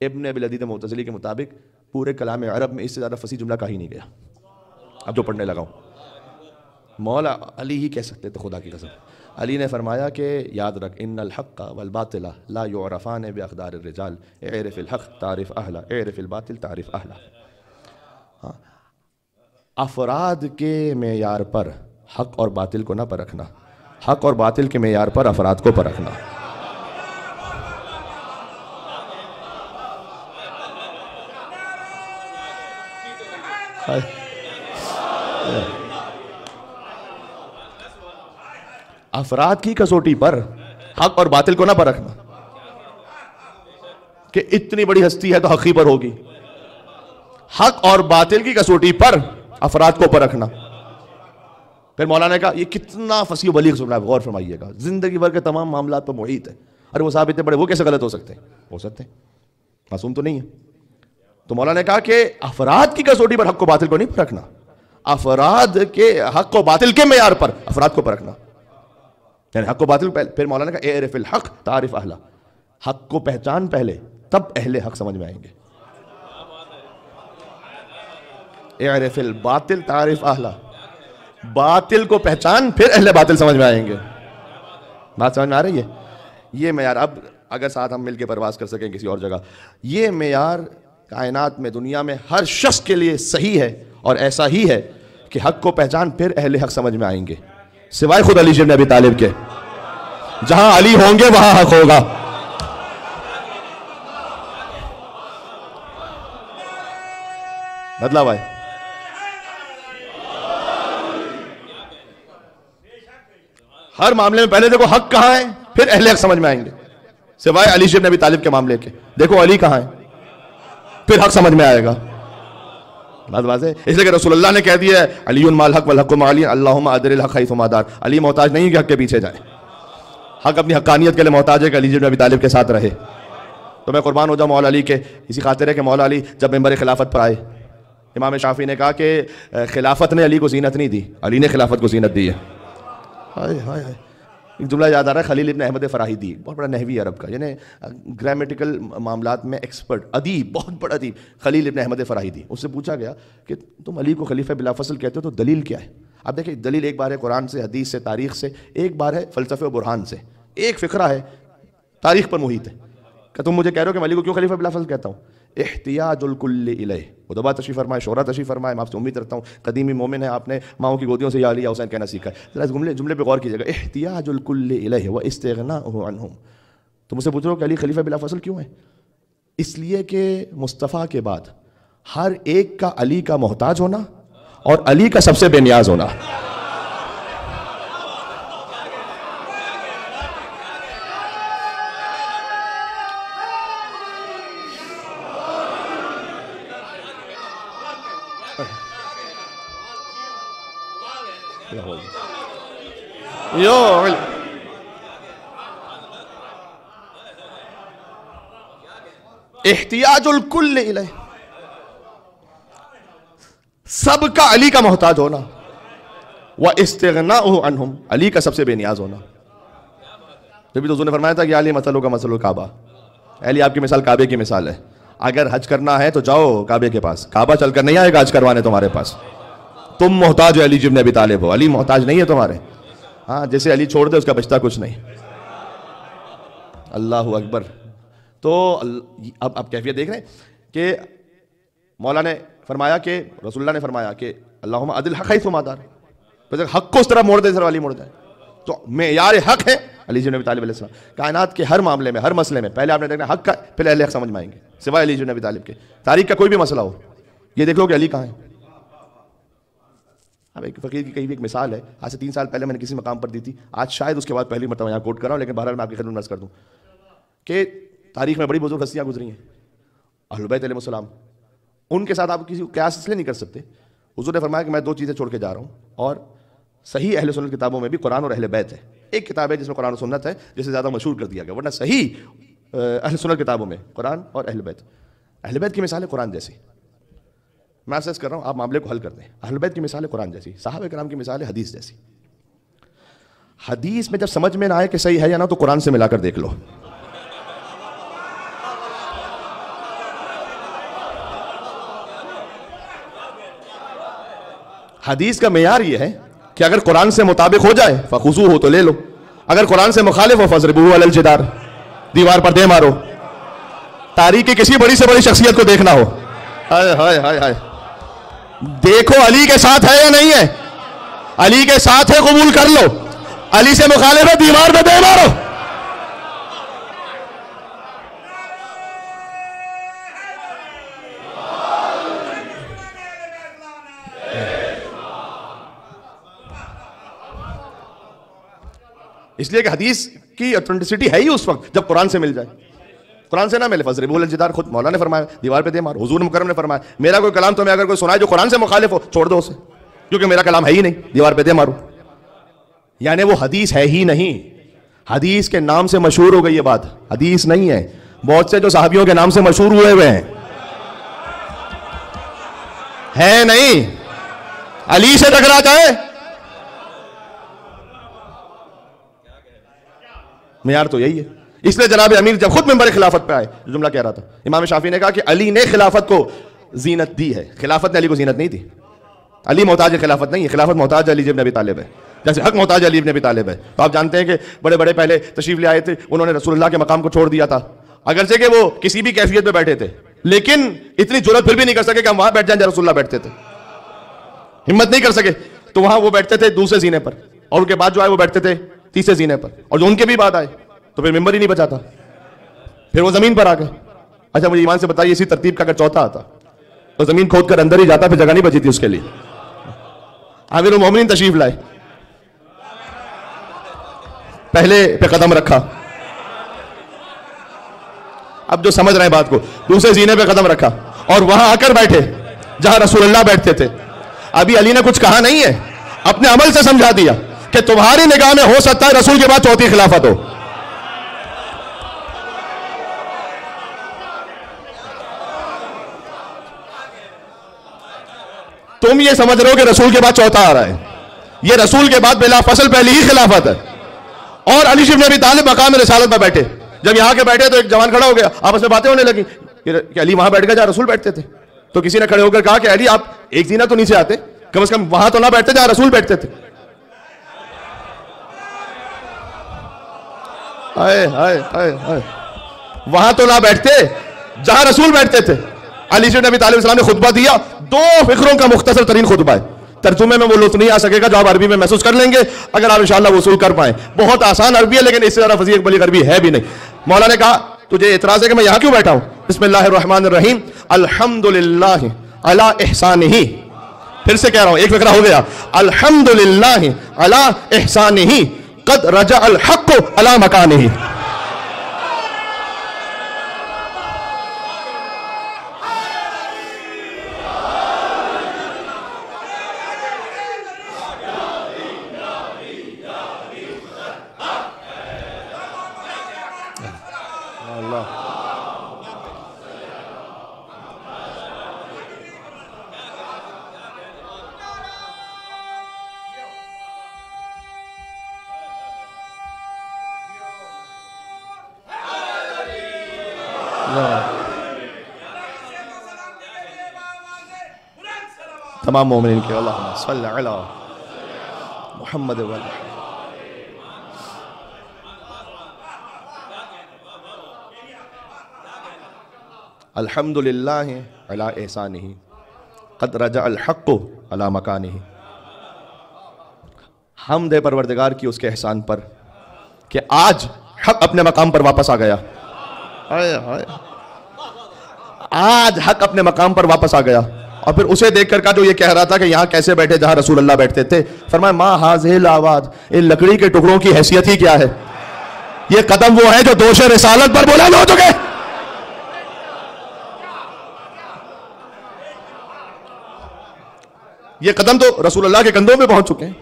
S1: ابن ابی العدید معتزلی کے مطابق پورے کلام عرب میں اس سے زیادہ فصیح جملہ کہا ہی نہیں گیا. اب جو پڑھنے لگا ہوں, مولا علی ہی کہہ سکتے تھے خدا کی قسم. علی نے فرمایا کہ یاد رکھ, ان الحق والباطل لا یعرفان باقدار الرجال, اعرف الحق تعرف اہلا, اعرف الباطل تعرف اہلا. افراد کے معیار پر حق اور باطل کو نہ پرکھنا, حق اور باطل کے معیار پر افراد کو پرکھنا. افراد کی کسوٹی پر حق اور باطل کو نہ پرکھنا کہ اتنی بڑی ہستی ہے تو حق ہی پر ہوگی. حق اور باطل کی کسوٹی پر افراد کو پرکھنا. پھر مولانا نے کہا یہ کتنا فصیح و بلیغ سن رہا ہے, غور فرمائیے گا. زندگی بھر کے تمام معاملات پر محیط ہے. ارے وہ صاحب اتنے بڑے, وہ کیسے غلط ہو سکتے ہیں؟ ہو سکتے ہیں, معصوم تو نہیں ہے. تو مولانا نے کہا کہ افراد کی کسوٹی پر حق و باطل کو نہیں پرکھنا, افراد کے حق و باطل کے معیار پر افراد کو پرکھنا, یعنی حق و باطل. پھر مولانا نے کہا اعرف الحق تعرف اہلا, حق کو پہچان پہلے تب اہل حق سمجھ میں آئیں گے. اعرف الباطل تعرف اہلا, باطل کو پہچان پھر اہل باطل سمجھ میں آئیں گے. بات سمجھ میں آ رہی ہے؟ یہ معیار, اب اگر ساتھ ہم مل کے پرواز کر سکیں کسی اور جگہ, یہ معیار کائنات میں, دنیا میں ہر شخص کے لیے صحیح ہے اور ایسا ہی ہے کہ حق کو پہچان پھر اہل حق سمجھ میں آئیں گے, سوائے خود علی ابن ابی طالب کے. جہاں علی ہوں گے وہاں حق ہوگا. بدلا بھائی, ہر معاملے میں پہلے دیکھو حق کہاں ہے, پھر اہل حق سمجھ میں آئیں گے, سوائے علی ابن ابی طالب کے معاملے کے. دیکھو علی کہاں ہے, پھر حق سمجھ میں آئے گا. بات واضح ہے. اس لیے کہ رسول اللہ نے کہہ دیا ہے علی مع الحق والحق مع علی اللہم ادر الحق حیث ما دار. علی محتاج نہیں کہ حق کے پیچھے جائے, حق اپنی حقانیت کے لیے محتاج ہے کہ علی ابن ابی طالب کے ساتھ رہے. تو میں قربان ہو جاؤں مولا علی کے. اسی خاطر ہے کہ مولا علی جب ممبر خلافت پر آئے, امام شافعی نے کہا کہ خلافت نے علی کو زینت نہیں دی, علی نے خلافت کو زینت دی ہے. ہائے ہائے ہائے, ایک جملہ یاد آ رہا ہے خلیل ابن احمد فراہیدی, بہت بڑا نحوی عرب کا, یعنی گرامیٹیکل معاملات میں ایکسپرٹ, ادیب, بہت بڑا ادیب, خلیل ابن احمد فراہیدی. اس سے پوچھا گیا کہ تم علی کو خلیفہ بلا فصل کہتے ہو تو دلیل کیا ہے؟ اب دیکھیں دلیل ایک بار ہے قرآن سے, حدیث سے, تاریخ سے, ایک بار ہے فلسفے و برہان سے, ایک فقرہ ہے تاریخ پر محیط ہے کہ تم مجھے کہہ رہے ہو کہ میں علی کو کیوں خلیفہ بلا فصل کہتا ہوں. احتیاج الکل الیہ. ادبا تشریف فرمائے, شعرا تشریف فرمائے. میں آپ سے امید رکھتا ہوں قدیمی مومن ہے, آپ نے ماؤں کی گودیوں سے یا علی یا حسین کہنا سیکھا ہے. ذرا جملے پہ غور کیجیے گا, احتیاج الکل الیہ واستغناؤہ عنہم. تو مجھ سے پوچھ رہے ہو کہ علی خلیفہ بلا فصل کیوں ہے؟ اس لیے کہ مصطفیٰ کے بعد ہر ایک کا علی کا محتاج ہونا اور علی کا سب سے بے نیاز ہونا. احتیاج الکل الیہ, سب کا علی کا محتاج ہونا, واستغناؤہ عنہم, علی کا سب سے بے نیاز ہونا. جبھی تو حضور نے فرمایا تھا کہ علی مثلہ کا مثل الکعبہ, علی آپ کی مثال کعبے کی مثال ہے. اگر حج کرنا ہے تو جاؤ کعبے کے پاس, کعبہ چل کر نہیں آئے گا حج کروانے تمہارے پاس. تم محتاج ہو علی ابن ابی طالب ہو, علی محتاج نہیں ہے تمہارے. ہاں, جیسے علی چھوڑ دے اس کا بچتا کچھ نہیں. اللہ اکبر. تو اب کیفیت دیکھ رہے ہیں کہ مولا نے فرمایا کہ رسول اللہ نے فرمایا کہ اللہم عدل حق حیث ما دار, حق کو اس طرح موڑ دے جس طرح علی موڑ جائے. تو معیار حق ہے علی بن ابی طالب علیہ السلام. کائنات کے ہر معاملے میں, ہر مسئلے میں پہلے آپ نے دیکھنا حق کا, پھر اہل حق سمجھ میں آئیں گے, سوائے علی بن ابی طالب کے. تاریخ کا کوئی بھی مسئلہ ہو, یہ دیکھ لو کہ علی کہاں ہے. اب ایک فقیر کی کئی بھی ایک مثال ہے, آج سے 3 سال پہلے میں نے کسی مقام پر دی تھی, آج شاید اس کے بعد پہلی مرتبہ یہاں کوٹ کر رہا ہوں, لیکن بہرحال میں آپ کی خدمت میں عرض کر دوں کہ تاریخ میں بڑی بزرگ ہستیاں گزری ہیں, اہل بیت علیہ السلام. ان کے ساتھ آپ کسی قیاس اس لیے نہیں کر سکتے. حضور نے فرمایا کہ میں 2 چیزیں چھوڑ کے جا رہا ہوں, اور صحیح اہل سنت کتابوں میں بھی قرآن اور اہل بیت ہے. ایک کتاب ہے جس میں قرآن و سنت ہے, جسے زیادہ مشہور کر دیا گیا, ورنہ صحیح اہل سنت کتابوں میں قرآن اور اہل بیت. اہل بیت کی مثال ہے قرآن جیسی. میں سرچ کر رہا ہوں, آپ معاملے کو حل کر دیں. اہل بیت کی مثال ہے قرآن جیسی, صحابہ کرام کی مثال ہے حدیث جیسی. حدیث میں جب سمجھ میں نہ آئے کہ صحیح ہے یا نہ, تو قرآن سے ملا کر دیکھ لو. حدیث کا معیار یہ ہے کہ اگر قرآن سے مطابق ہو جائے فخذوہ تو لے لو, اگر قرآن سے مخالف ہو فضربوہ علی الجدار, دیوار پر دے مارو. تاریخ کی کسی بڑی سے بڑی شخصیت کو دیکھنا ہو, ہائے ہائے ہائے ہائے, دیکھو علی کے ساتھ ہے یا نہیں ہے. علی کے ساتھ ہے قبول کر لو, علی سے مخالف ہے دیوار پہ دے مارو. اس لیے کہ حدیث کی اوتھینٹسٹی ہے ہی اس وقت جب قرآن سے مل جائے. قرآن سے نہ ملے فضربوہ علی الجدار, خود مولا نے فرمایا دیوار پہ دے مارو. حضور مکرم نے فرمایا میرا کوئی کلام تمہیں اگر کوئی سنائے جو قرآن سے مخالف ہو, چھوڑ دو اسے, کیونکہ میرا کلام ہے ہی نہیں, دیوار پہ دے مارو. یعنی وہ حدیث ہے ہی نہیں. حدیث کے نام سے مشہور ہو گئی یہ بات, حدیث نہیں ہے. بہت سے جو صحابیوں کے نام سے مشہور ہوئے ہیں ہے نہیں. علی سے ٹکراتا ہے. معیار تو یہی ہے. اس لیے جناب امیر جب خود منبر خلافت پہ آئے, جملہ کہہ رہا تھا, امام شافعی نے کہا کہ علی نے خلافت کو زینت دی ہے, خلافت نے علی کو زینت نہیں دی. علی محتاج خلافت نہیں ہے, خلافت محتاج علی ابن ابی طالب ہے, جیسے حق محتاج علی ابن ابی طالب ہے. تو آپ جانتے ہیں کہ بڑے بڑے پہلے تشریف لے آئے تھے, انہوں نے رسول اللہ کے مقام کو چھوڑ دیا تھا, اگرچہ کہ وہ کسی بھی کیفیت پہ بیٹھے تھے, لیکن اتنی جرات پھر بھی نہیں کر سکے کہ ہم وہاں بیٹھ جائیں جہاں رسول اللہ بیٹھتے تھے. ہمت نہیں کر سکے, تو وہاں وہ بیٹھتے تھے دوسرے زینے پر, اور ان کے بعد جو آئے وہ بیٹھتے تھے تیسرے زینے پر, اور جو ان کے بھی بعد آئے تو پھر ممبر ہی نہیں بچا تھا, پھر وہ زمین پر آ گئے. اچھا مجھے ایمان سے بتائیے اسی ترتیب کا اگر چوتھا آتا تو زمین کھود کر اندر ہی جاتا, پھر جگہ نہیں بچی تھی اس کے لیے. امیر المومنین تشریف لائے, پہلے پہ قدم رکھا, اب جو سمجھ رہے ہیں بات کو, دوسرے زینے پہ قدم رکھا اور وہاں آ کر بیٹھے جہاں رسول اللہ بیٹھتے تھے. ابھی علی نے کچھ کہا نہیں ہے, اپنے عمل سے سمجھا دیا کہ تمہاری نگاہ میں ہو سکتا ہے رسول کے بعد چوتھی خلافت ہو. تم یہ سمجھ رہے ہو کہ رسول کے بعد چوتھا آ رہا ہے, یہ رسول کے بعد بلا فصل پہلی ہی خلافت ہے. اور علی ابن ابی طالب مقام رسالت میں بیٹھے, جب یہاں کے بیٹھے تو ایک جوان کھڑا ہو گیا, آپس میں باتیں ہونے لگی کہ علی وہاں بیٹھ گیا جہاں رسول بیٹھتے تھے. تو کسی نے کھڑے ہو کر کہا کہ علی آپ ایک زینہ تو نیچے آتے, کم از کم وہاں تو نہ بیٹھتے جہاں رسول بیٹھتے تھے. وہاں تو نہ بیٹھتے جہاں رسول بیٹھتے تھے. علی سے نبی طالب السلام نے خطبہ دیا, 2 فقروں کا مختصر ترین خطبہ ہے. ترجمے میں وہ لطف نہیں آ سکے گا جو آپ عربی میں محسوس کر لیں گے اگر آپ انشاءاللہ وصول کر پائیں. بہت آسان عربی ہے لیکن اس سے زیادہ فصیح بلیغ عربی ہے بھی نہیں. مولا نے کہا تجھے اعتراض ہے کہ میں یہاں کیوں بیٹھا ہوں؟ بسم اللہ الرحمن الرحیم, الحمدللہ علی احسانہ. پھر سے کہہ رہا ہوں, ایک فقرہ ہو گیا. الحمدللہ علی احسانہ قد رجع الحق علی مکانہ. تمام مومنین کے اللہم صلی علی محمد و علی. الحمدللہ علی احسانہ قد رجع الحق علی مکانہ. حمد ہے پروردگار کی اس کے احسان پر کہ آج حق اپنے مقام پر واپس آ گیا. آج حق اپنے مقام پر واپس آ گیا. اور پھر اسے دیکھ کر کا جو یہ کہہ رہا تھا کہ یہاں کیسے بیٹھے جہاں رسول اللہ بیٹھتے تھے, فرمایا ما ہاذہ الاواد, ان لکڑی کے ٹکڑوں کی حیثیت ہی کیا ہے؟ یہ قدم وہ ہے جو دوش رسالت پر بلند ہو چکے. یہ قدم تو رسول اللہ کے کندھوں پہ پہنچ چکے ہیں.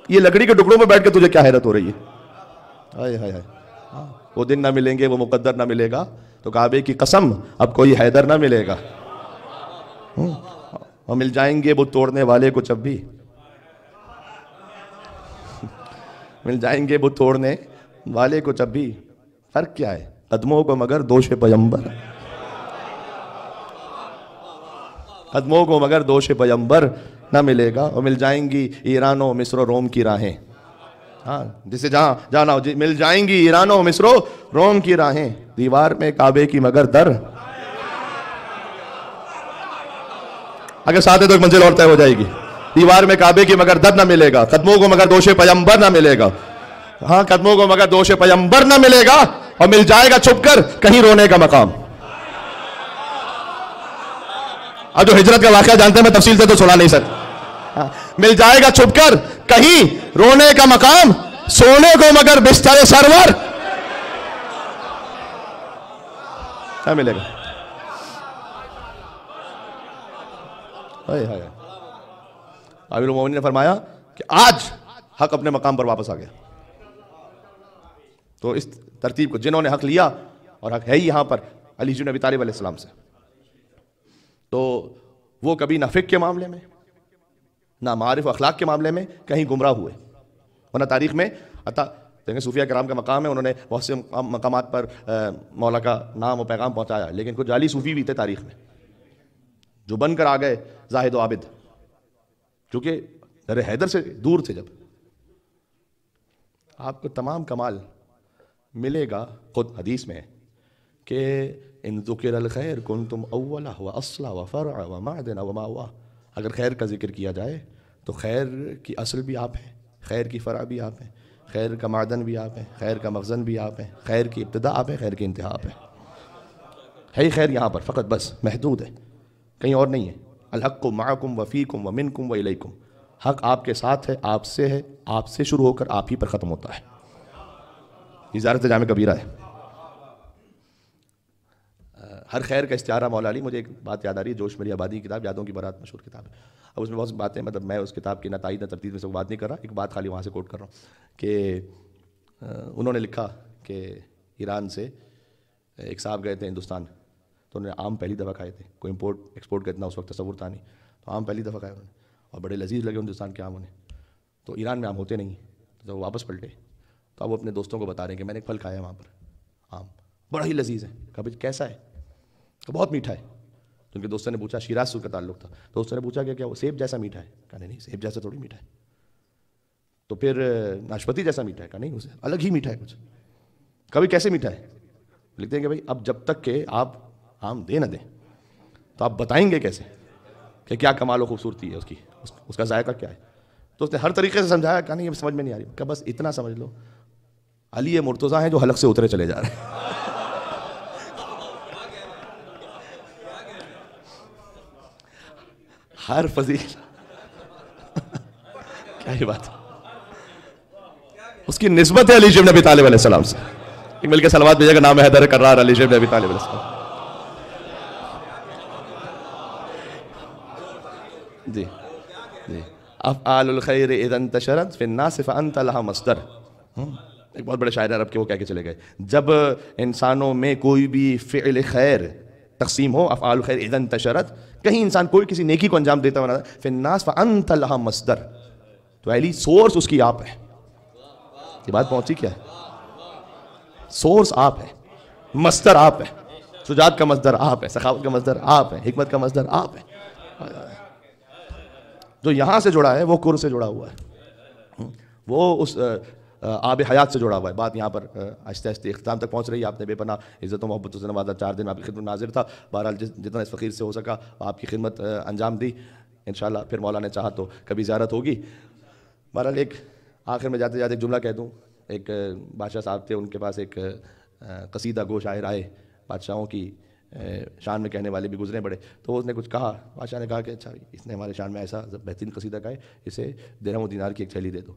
S1: یہ لکڑی کے ٹکڑوں میں بیٹھ کے تجھے کیا حیرت ہو رہی ہے؟ ہائے ہائے ہائے, وہ دن نہ ملیں گے, وہ مقدر نہ ملے گا تو کعبے کی قسم اب کوئی حیدر نہ ملے گا. اور مل جائیں گے وہ توڑنے والے کو جب بھی, مل جائیں گے وہ توڑنے والے کو جب بھی. فرق کیا ہے؟ قدموں کو مگر دوش پیمبر, قدموں کو مگر دوش پیمبر نہ ملے گا. اور مل جائیں گی ایران و مصر و روم کی راہیں. ہاں, جسے جہاں جانا ہو مل جائیں گی ایران و مصر و روم کی راہیں. دیوار میں کعبے کی مگر در, اگر ساتھ ہے تو ایک منزل اور طے ہو جائے گی. دیوار میں کعبے کی مگر در نہ ملے گا, قدموں کو مگر دوش پیمبر نہ ملے گا. ہاں, قدموں کو مگر دوش پیمبر نہ ملے گا. اور مل جائے گا چھپ کر کہیں رونے کا مقام. اب جو ہجرت کا واقعہ جانتے ہیں, میں تفصیل سے تو سنا نہیں سکتا. مل جائے گا چھپ کر کہیں رونے کا مقام, سونے کو مگر بستر سرور کیا ملے گا. امیر المومنین نے فرمایا کہ آج حق اپنے مقام پر واپس آ گیا. تو اس ترتیب کو جنہوں نے حق لیا, اور حق ہے ہی یہاں پر علی بن ابی طالب علیہ السلام سے, تو وہ کبھی نہ فقہ کے معاملے میں نہ معارف و اخلاق کے معاملے میں کہیں گمراہ ہوئے. ورنہ تاریخ میں دیکھیں صوفیہ کرام کا مقام ہے, انہوں نے بہت سے مقامات پر مولا کا نام و پیغام پہنچایا, لیکن کچھ جعلی صوفی بھی تھے تاریخ میں جو بن کر آ گئے زاہد و عابد, کیونکہ در حیدر سے دور تھے. جب آپ کو تمام کمال ملے گا, خود حدیث میں کہ ان ذکر الخیر کنتم اولا و اصلا و فرع و معدن و ماوا. اگر خیر کا ذکر کیا جائے تو خیر کی اصل بھی آپ ہیں, خیر کی فرع بھی آپ ہیں, خیر کا معدن بھی آپ ہیں, خیر کا مخزن بھی آپ ہیں, خیر کی ابتدا آپ ہیں, خیر کی انتہا آپ ہیں. ہے ہی خیر یہاں پر فقط, بس محدود ہے, کہیں اور نہیں ہے. الحق معکم و فیکم و منکم و الیکم. حق آپ کے ساتھ ہے, آپ سے ہے, آپ سے شروع ہو کر آپ ہی پر ختم ہوتا ہے. وزارت جامع کبیرہ ہے. ہر خیر کا استعارہ مولا علی. مجھے ایک بات یاد آ رہی ہے, جوش میری آبادی کی کتاب, یادوں کی بارات مشہور کتاب ہے. اب اس میں بہت سی باتیں, مطلب میں اس کتاب کی نتائج نہ ترتیب میں سے بات نہیں کر رہا, ایک بات خالی وہاں سے کوٹ کر رہا ہوں کہ انہوں نے لکھا کہ ایران سے ایک صاحب گئے تھے ہندوستان, تو انہوں نے آم پہلی دفعہ کھائے تھے. کوئی امپورٹ ایکسپورٹ کا اتنا اس وقت تصور تھا نہیں, تو آم پہلی دفعہ کھائے انہوں نے, اور بڑے لذیذ لگے ہندوستان کے آم انہیں. تو ایران میں آم ہوتے نہیں, تو جب وہ واپس پلٹے تو اب وہ اپنے دوستوں کو بتا رہے ہیں کہ میں نے ایک پھل کھایا وہاں پر, آم بڑا ہی لذیذ ہے. کبھی کیسا ہے؟ تو بہت میٹھا ہے. تو ان کے دوستوں نے پوچھا, شیراز سے کا تعلق تھا, دوستوں نے پوچھا کہ کیا وہ سیب جیسا میٹھا ہے؟ کہا نہیں, سیب جیسا تھوڑی میٹھا ہے. تو پھر ناشپتی جیسا میٹھا ہے؟ کہا نہیں, اسے الگ ہی میٹھا ہے کچھ. کبھی کیسے میٹھا ہے؟ لکھتے ہیں کہ بھائی اب جب تک کہ آپ آم دے نہ دیں تو آپ بتائیں گے کیسے کہ کیا کمال و خوبصورتی ہے اس کا ذائقہ کیا ہے؟ تو اس نے ہر طریقے سے سمجھایا، کہا نہیں یہ سمجھ میں نہیں آ رہی، کہ بس اتنا سمجھ لو علی مرتضیٰ ہیں جو حلق سے اترے چلے جا رہے ہیں. ہر فضیل کیا ہی بات ہے، اس کی نسبت ہے علی بن ابی طالب علیہ السلام سے. ایک مل کے صلوات بھیجے گا، نام حیدر کرار علی بن ابی طالب علیہ السلام. جی جی، افعال الخیر اذا انتشرت فی الناس فانت لها مصدر. ایک بہت بڑے شاعر عرب کے وہ کہہ کے چلے گئے، جب انسانوں میں کوئی بھی فعل خیر تقسیم ہو، افعال الخیر اذا انتشرت، کہیں انسان کوئی کسی نیکی کو انجام دیتا ہوا فی الناس فانت لها مصدر، تو علی سورس اس کی آپ ہے. یہ بات پہنچی کیا ہے؟ سورس آپ ہے، مصدر آپ ہے، شجاعت کا مصدر آپ ہے، سخاوت کا مصدر آپ ہے، حکمت کا مصدر آپ ہے. جو یہاں سے جڑا ہے وہ کر سے جڑا ہوا ہے، وہ اس آب حیات سے جڑا ہوا ہے. بات یہاں پر آہستہ آہستہ اختتام تک پہنچ رہی ہے. آپ نے بے پناہ عزت و محبت سے نوازا، 4 دن آپ کی خدمت میں حاضر تھا. بہرحال جتنا اس فقیر سے ہو سکا آپ کی خدمت انجام دی. انشاءاللہ پھر مولا نے چاہا تو کبھی زیارت ہوگی. بہرحال ایک آخر میں جاتے جاتے ایک جملہ کہہ دوں. ایک بادشاہ صاحب تھے، ان کے پاس ایک قصیدہ گو شاعر آئے، بادشاہوں کی شان میں کہنے والے بھی گزرے بڑے. تو اس نے کچھ کہا، بادشاہ نے کہا کہ اچھا اس نے ہمارے شان میں ایسا بہترین قصیدہ کہا ہے، اسے درہم و دینار کی ایک تھیلی دے دو.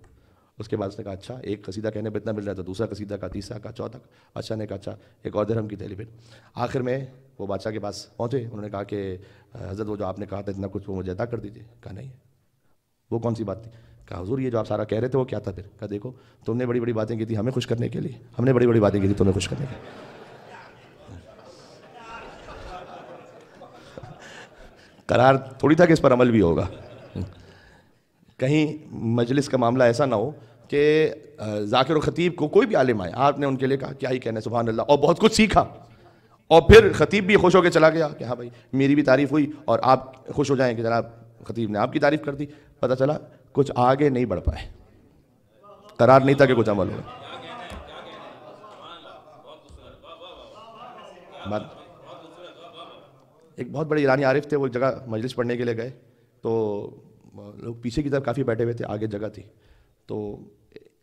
S1: اس کے بعد اس نے کہا اچھا ایک قصیدہ کہنے پہ اتنا مل رہا تھا، دوسرا قصیدہ کا، تیسرا کا، چوتھا. بادشاہ نے کہا اچھا ایک اور درہم کی تھیلی پھر. آخر میں وہ بادشاہ کے پاس پہنچے، انہوں نے کہا کہ حضرت وہ جو آپ نے کہا تھا اتنا کچھ وہ مجھے عطا کر دیجیے. کہا نہیں. وہ کون سی بات تھی؟ کہا حضور یہ جو آپ سارا کہہ رہے تھے وہ کیا تھا پھر؟ کہا دیکھو تم نے بڑی بڑی باتیں کی تھی ہمیں خوش کرنے کے لیے، ہم نے بڑی بڑی باتیں کی تھی تمہیں خوش کرنے کے لیے. قرار تھوڑی تھا کہ اس پر عمل بھی ہوگا. کہیں مجلس کا معاملہ ایسا نہ ہو کہ ذاکر و خطیب کو کوئی بھی عالم آئے، آپ نے ان کے لیے کہا کیا ہی کہنا سبحان اللہ، اور بہت کچھ سیکھا، اور پھر خطیب بھی خوش ہو کے چلا گیا کہ ہاں بھائی میری بھی تعریف ہوئی، اور آپ خوش ہو جائیں کہ جناب خطیب نے آپ کی تعریف کر دی. پتہ چلا کچھ آگے نہیں بڑھ پائے، قرار نہیں تھا کہ کچھ عمل ہو. ایک بہت بڑے ایرانی عارف تھے، وہ جگہ مجلس پڑھنے کے لیے گئے تو لوگ پیچھے کی طرف کافی بیٹھے ہوئے تھے، آگے جگہ تھی. تو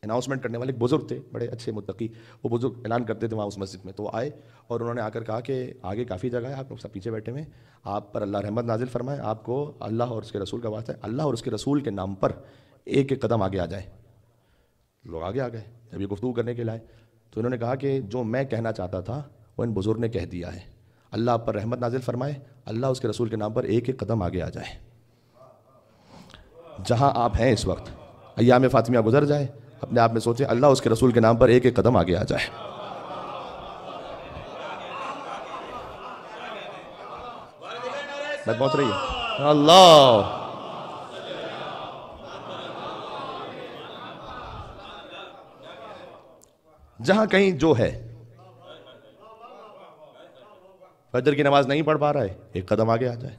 S1: اناؤنسمنٹ کرنے والے ایک بزرگ تھے، بڑے اچھے متقی، وہ بزرگ اعلان کرتے تھے وہاں اس مسجد میں. تو وہ آئے اور انہوں نے آ کر کہا کہ آگے کافی جگہ ہے، آپ لوگ سب پیچھے بیٹھے ہوئے، آپ پر اللہ رحمت نازل فرمائے، آپ کو اللہ اور اس کے رسول کا واسطہ ہے، اللہ اور اس کے رسول کے نام پر ایک ایک قدم آگے آ جائے. لوگ آگے آ گئے. جب یہ گفتگو کرنے کے لیے آئے تو انہوں نے کہا کہ جو میں کہنا چاہتا تھا وہ ان بزرگ نے کہہ دیا ہے، اللہ آپ پر رحمت نازل فرمائے، اللہ اس کے رسول کے نام پر ایک ایک قدم آگے آ جائے. جہاں آپ ہیں اس وقت ایام فاطمیہ گزر جائے، اپنے آپ میں سوچیں اللہ اس کے رسول کے نام پر ایک ایک قدم آگے آ جائے. بات پہنچ رہی ہے؟ اللہ جہاں کہیں جو ہے فجر کی نماز نہیں پڑھ پا رہا ہے، ایک قدم آگے آ جائے،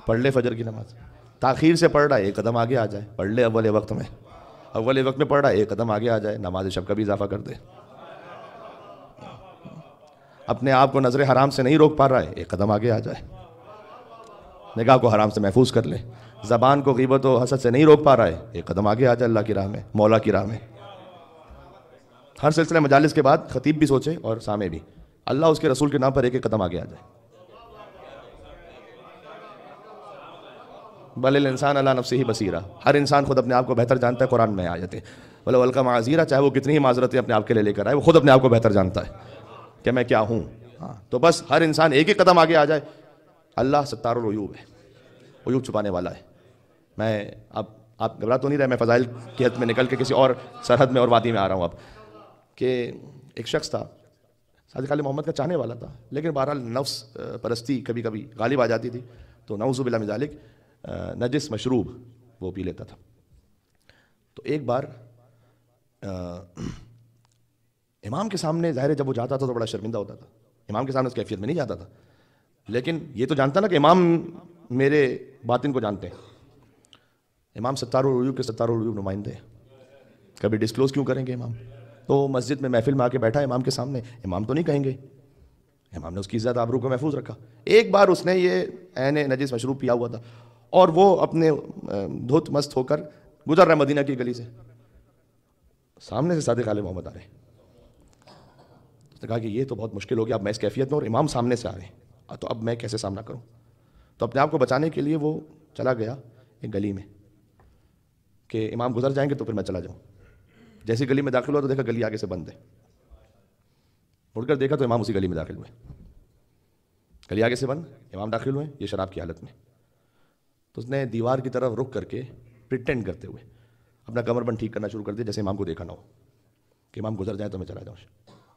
S1: پڑھ لے فجر کی نماز. تاخیر سے پڑھ رہا ہے، ایک قدم آگے آ جائے، پڑھ لے اول وقت میں. اول وقت میں پڑھ رہا ہے، ایک قدم آگے آ جائے، نماز شب کا بھی اضافہ کر دے. اپنے آپ کو نظر حرام سے نہیں روک پا رہا ہے، ایک قدم آگے آ جائے، نگاہ کو حرام سے محفوظ کر لے. زبان کو غیبت و حسد سے نہیں روک پا رہا ہے، ایک قدم آگے آ جائے اللہ کی راہ میں، مولا کی راہ میں. ہر سلسلہ مجالس کے بعد خطیب بھی سوچے اور سامع بھی، اللہ اس کے رسول کے نام پر ایک ایک قدم آگے آ جائے. بل الانسان علی نفسہ بصیرہ، ہر انسان خود اپنے آپ کو بہتر جانتا ہے. قرآن میں آیت ہے ولو القی معاذیرہ، چاہے وہ کتنی ہی معذرتیں اپنے آپ کے لیے لے کر آئے، وہ خود اپنے آپ کو بہتر جانتا ہے کہ میں کیا ہوں. ہاں تو بس ہر انسان ایک ایک قدم آگے آ جائے. اللہ ستار العیوب ہے، عیوب چھپانے والا ہے. میں اب آپ گھبرا تو نہیں رہے، میں فضائل کی حد میں نکل کے کسی اور سرحد میں اور وادی میں آ رہا ہوں. اب کہ ایک شخص تھا ساجد خالد محمد کا چاہنے والا تھا، لیکن بہرحال نفس پرستی کبھی کبھی غالب آ جاتی تھی، تو نعوذ باللہ من ذالک نجس مشروب وہ پی لیتا تھا. تو ایک بار امام کے سامنے، ظاہر ہے جب وہ جاتا تھا تو بڑا شرمندہ ہوتا تھا، امام کے سامنے اس کیفیت میں نہیں جاتا تھا، لیکن یہ تو جانتا نا کہ امام میرے باطن کو جانتے ہیں. امام ستار العیوب کے ستار العیوب نمائندے، کبھی ڈسکلوز کیوں کریں گے امام؟ تو مسجد میں محفل میں آ کے بیٹھا امام کے سامنے، امام تو نہیں کہیں گے، امام نے اس کی عزت آبرو کو محفوظ رکھا. ایک بار اس نے یہ عین نجس مشروب پیا ہوا تھا اور وہ اپنے دھت مست ہو کر گزر رہا مدینہ کی گلی سے, سامنے سے صادق آل محمد آ رہے ہیں. اس نے کہا کہ یہ تو بہت مشکل ہو گیا, اب میں اس کیفیت میں اور امام سامنے سے آ رہے ہیں, تو اب میں کیسے سامنا کروں. تو اپنے آپ کو بچانے کے لیے وہ چلا گیا ایک گلی میں کہ امام گزر جائیں گے تو پھر میں چلا جاؤں. جیسی گلی میں داخل ہوا تو دیکھا گلی آگے سے بند ہے, مڑ کر دیکھا تو امام اسی گلی میں داخل ہوئے. گلی آگے سے بند, امام داخل ہوئے یہ شراب کی حالت میں. تو اس نے دیوار کی طرف رخ کر کے پریٹینڈ کرتے ہوئے اپنا کمر بند ٹھیک کرنا شروع کر دیا جیسے امام کو دیکھا نہ ہو, کہ امام گزر جائیں تو میں چلا جاؤں.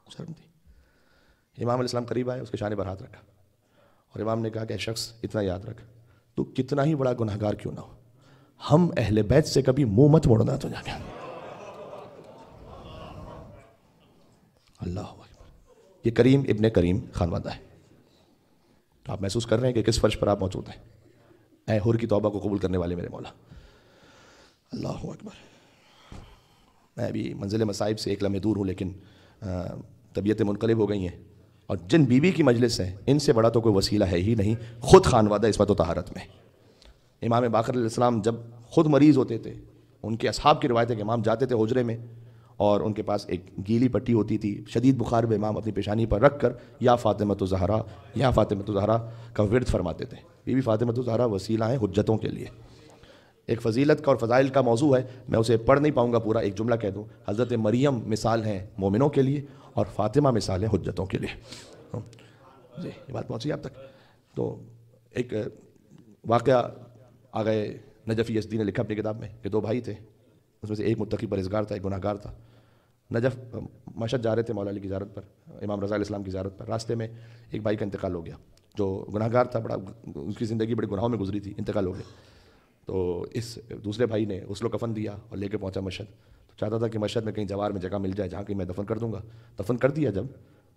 S1: شرم تھی. امام علیہ السلام قریب آئے, اس کے شانے پر ہاتھ رکھا اور امام نے کہا کہ اے شخص اتنا یاد رکھ, تو کتنا ہی بڑا گناہگار کیوں نہ ہو, ہم اہل بیت سے کبھی منہ مت موڑنا. تو جا کے اللہ اکبر, یہ کریم ابن کریم خانوادہ ہے. تو آپ محسوس کر رہے ہیں کہ کس فرش پر آپ موجود ہیں. اے حر کی توبہ کو قبول کرنے والے میرے مولا, اللہ اکبر. میں بھی منزل مصائب سے ایک لمحے دور ہوں, لیکن طبیعتیں منقلب ہو گئی ہیں, اور جن بیوی کی مجلس ہے ان سے بڑا تو کوئی وسیلہ ہے ہی نہیں, خود خانوادہ عصمت و طہارت میں. امام باقر علیہ السلام جب خود مریض ہوتے تھے, ان کے اصحاب کی روایت ہے کہ امام جاتے تھے حجرے میں اور ان کے پاس ایک گیلی پٹی ہوتی تھی, شدید بخار میں امام اپنی پیشانی پر رکھ کر یا فاطمۃ الزہرا یا فاطمۃ الزہرا کا ورد فرماتے تھے. بی بی فاطمۃ الزہرا وسیلہ ہیں حجتوں کے لیے. ایک فضیلت کا اور فضائل کا موضوع ہے, میں اسے پڑھ نہیں پاؤں گا پورا, ایک جملہ کہہ دوں. حضرت مریم مثال ہیں مومنوں کے لیے اور فاطمہ مثال ہیں حجتوں کے لیے. جی یہ بات پہنچی آپ تک. تو ایک واقعہ آ گئے نجف یزدی نے لکھا اپنی کتاب میں کہ دو بھائی تھے, اس میں سے ایک متقی پرہیزگار تھا, ایک گناہ گار تھا. نجف مشہد جا رہے تھے مولا علی کی زیارت پر, امام رضا علیہ السلام کی زیارت پر. راستے میں ایک بھائی کا انتقال ہو گیا جو گناہ گار تھا, بڑا اس کی زندگی بڑے گناہوں میں گزری تھی, انتقال ہو گیا. تو اس دوسرے بھائی نے غسل و کفن دیا اور لے کے پہنچا مشہد. تو چاہتا تھا کہ مشہد میں کہیں جوار میں جگہ مل جائے جہاں کہیں میں دفن کر دوں گا. دفن کر دیا جب,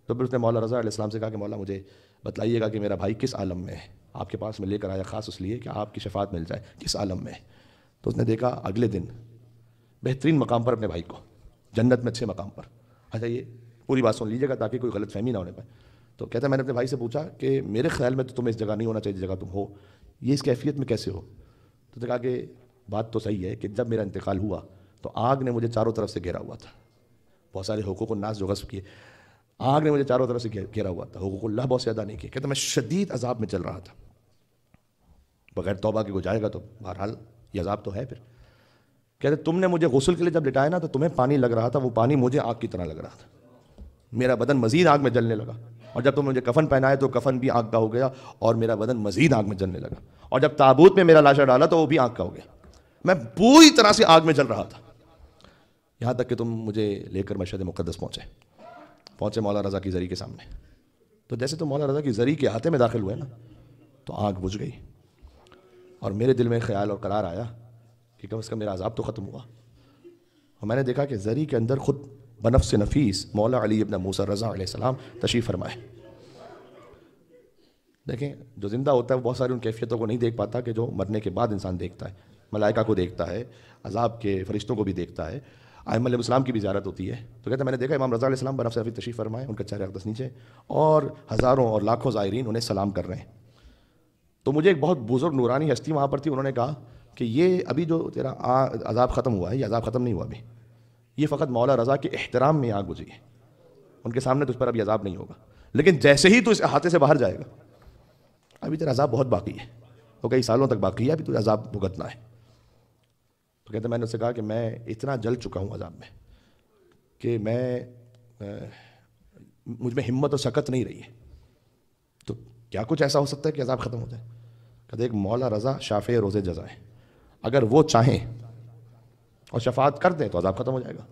S1: تو پھر اس نے مولا رضا علیہ السلام سے کہا کہ مولا مجھے بتلائیے گا کہ میرا بھائی کس عالم میں ہے, آپ کے پاس میں لے کر آیا خاص اس لیے کہ آپ کی شفاعت مل جائے, کس عالم میں ہے. تو اس نے دیکھا اگلے دن بہترین مقام پر اپنے بھائی کو, جنت میں اچھے مقام پر. اچھا یہ پوری بات سن لیجیے گا تاکہ کوئی غلط فہمی نہ ہونے پائے. تو کہتا ہے میں نے اپنے بھائی سے پوچھا کہ میرے خیال میں تو تمہیں اس جگہ نہیں ہونا چاہیے جگہ تم ہو, یہ اس کیفیت میں کیسے ہو. تو نے کہا کہ بات تو صحیح ہے کہ جب میرا انتقال ہوا تو آگ نے مجھے چاروں طرف سے گھیرا ہوا تھا. بہت سارے حقوق الناس جو غصب کیے, آگ نے مجھے چاروں طرف سے گھیرا ہوا تھا, حقوق اللہ بہت سے ادا نہیں کیے. کہتا میں شدید عذاب میں چل رہا تھا, بغیر توبہ کے کو جائے گا تو بہرحال یہ عذاب تو ہے. پھر کہتے تم نے مجھے غسل کے لیے جب لٹایا نا تو تمہیں پانی لگ رہا تھا, وہ پانی مجھے آگ کی طرح لگ رہا تھا, میرا بدن مزید آگ میں جلنے لگا. اور جب تم مجھے کفن پہنائے تو کفن بھی آگ کا ہو گیا اور میرا بدن مزید آگ میں جلنے لگا. اور جب تابوت میں میرا لاشا ڈالا تو وہ بھی آگ کا ہو گیا. میں پوری طرح سے آگ میں جل رہا تھا, یہاں تک کہ تم مجھے لے کر مشہد مقدس پہنچے مولا رضا کی زری کے سامنے. تو جیسے تم مولا رضا کی زری کے احاطے میں داخل ہوئے نا تو آگ بجھ گئی, اور میرے دل میں خیال اور قرار آیا کہ کم از کم میرا عذاب تو ختم ہوا. اور میں نے دیکھا کہ زری کے اندر خود بنفس نفیس مولا علی ابن موسیٰ رضا علیہ السلام تشریف فرمائے. دیکھیں جو زندہ ہوتا ہے وہ بہت ساری ان کیفیتوں کو نہیں دیکھ پاتا کہ جو مرنے کے بعد انسان دیکھتا ہے. ملائکہ کو دیکھتا ہے, عذاب کے فرشتوں کو بھی دیکھتا ہے, ائمہ علیہ السلام کی بھی زیارت ہوتی ہے. تو کہتا ہے میں نے دیکھا امام رضا علیہ السلام بنفس نفیس تشریف فرمائے, ان کا چہرہ اقدس نیچے, اور ہزاروں اور لاکھوں زائرین انہیں سلام کر رہے ہیں. تو مجھے ایک بہت بزرگ نورانی ہستی وہاں پر تھی, انہوں نے کہا کہ یہ ابھی جو تیرا عذاب ختم ہوا ہے یہ عذاب ختم نہیں ہوا ابھی, یہ فقط مولا رضا کے احترام میں آگ بجھی ہے, ان کے سامنے تجھ پر ابھی عذاب نہیں ہوگا, لیکن جیسے ہی تو اس احاطے سے باہر جائے گا ابھی تیرا عذاب بہت باقی ہے, وہ کئی سالوں تک باقی ہے, ابھی تو عذاب بھگتنا ہے. تو کہتے ہیں میں نے اس سے کہا کہ میں اتنا جل چکا ہوں عذاب میں کہ مجھ میں ہمت اور سکت نہیں رہی ہے, تو کیا کچھ ایسا ہو سکتا ہے کہ عذاب ختم ہو جائے. کہتے ایک مولا رضا شافع روز جزا ہے, اگر وہ چاہیں اور شفاعت کر دیں تو عذاب ختم ہو جائے گا.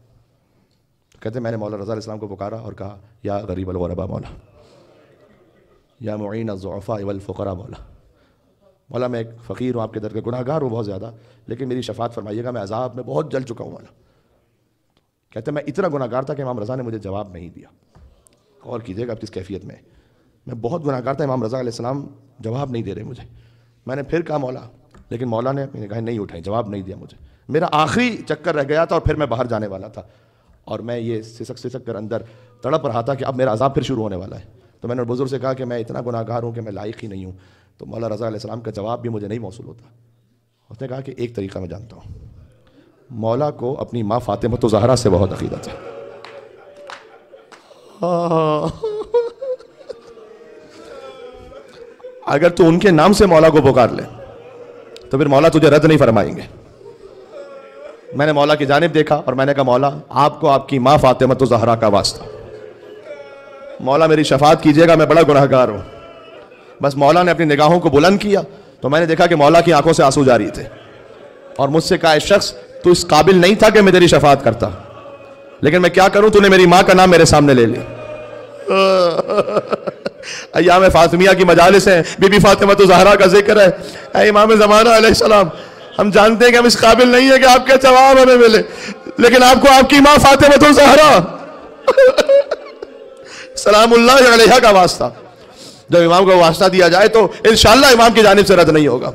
S1: تو کہتے ہیں میں نے مولا رضا علیہ السلام کو پکارا اور کہا یا غریب الغرباء مولا, یا معین الضعفاء والفقراء مولا میں ایک فقیر ہوں, آپ کے در کے گناہ گار ہوں بہت زیادہ, لیکن میری شفاعت فرمائیے گا, میں عذاب میں بہت جل چکا ہوں مولا. کہتے ہیں میں اتنا گناہ گار تھا کہ امام رضا نے مجھے جواب نہیں دیا. غور کیجیے گا آپ کس کیفیت میں, میں بہت گناہ گار تھا, امام رضا علیہ السلام جواب نہیں دے رہے مجھے. میں نے پھر کہا مولا, لیکن مولا نے اپنی نگاہیں نہیں اٹھائیں, جواب نہیں دیا مجھے. میرا آخری چکر رہ گیا تھا اور پھر میں باہر جانے والا تھا, اور میں یہ سسک کر اندر تڑپ رہا تھا کہ اب میرا عذاب پھر شروع ہونے والا ہے. تو میں نے بزرگ سے کہا کہ میں اتنا گناہ گار ہوں کہ میں لائق ہی نہیں ہوں. تو مولا رضا علیہ السلام کا جواب بھی مجھے نہیں موصول ہوتا. اس نے کہا کہ ایک طریقہ میں جانتا ہوں, مولا کو اپنی ماں فاطمہ زہرا سے بہت عقیدت ہے. اگر تو ان کے نام سے مولا کو پکار لے تو پھر مولا تجھے رد نہیں فرمائیں گے. میں نے مولا کی جانب دیکھا اور میں نے کہا مولا آپ کو آپ کی ماں فاطمہ زہرا کا واسطہ, مولا میری شفاعت کیجیے گا, میں بڑا گناہ گار ہوں. بس مولا نے اپنی نگاہوں کو بلند کیا تو میں نے دیکھا کہ مولا کی آنکھوں سے آنسو جاری تھے اور مجھ سے کہا, شخص تو اس قابل نہیں تھا کہ میں تیری شفاعت کرتا, لیکن میں کیا کروں, تو نے میری ماں کا نام میرے سامنے لے لی. ایام فاطمیہ کی مجالس ہیں, بی بی فاطمہ زہرا کا ذکر ہے. اے امام زمانہ علیہ السلام, ہم جانتے ہیں کہ ہم اس قابل نہیں ہیں کہ آپ کے جواب ہمیں ملے, لیکن آپ کو آپ کی ماں فاطمہ زہرا سلام اللہ علیہا کا واسطہ, جب امام کو واسطہ دیا جائے تو انشاءاللہ امام کی جانب سے رد نہیں ہوگا.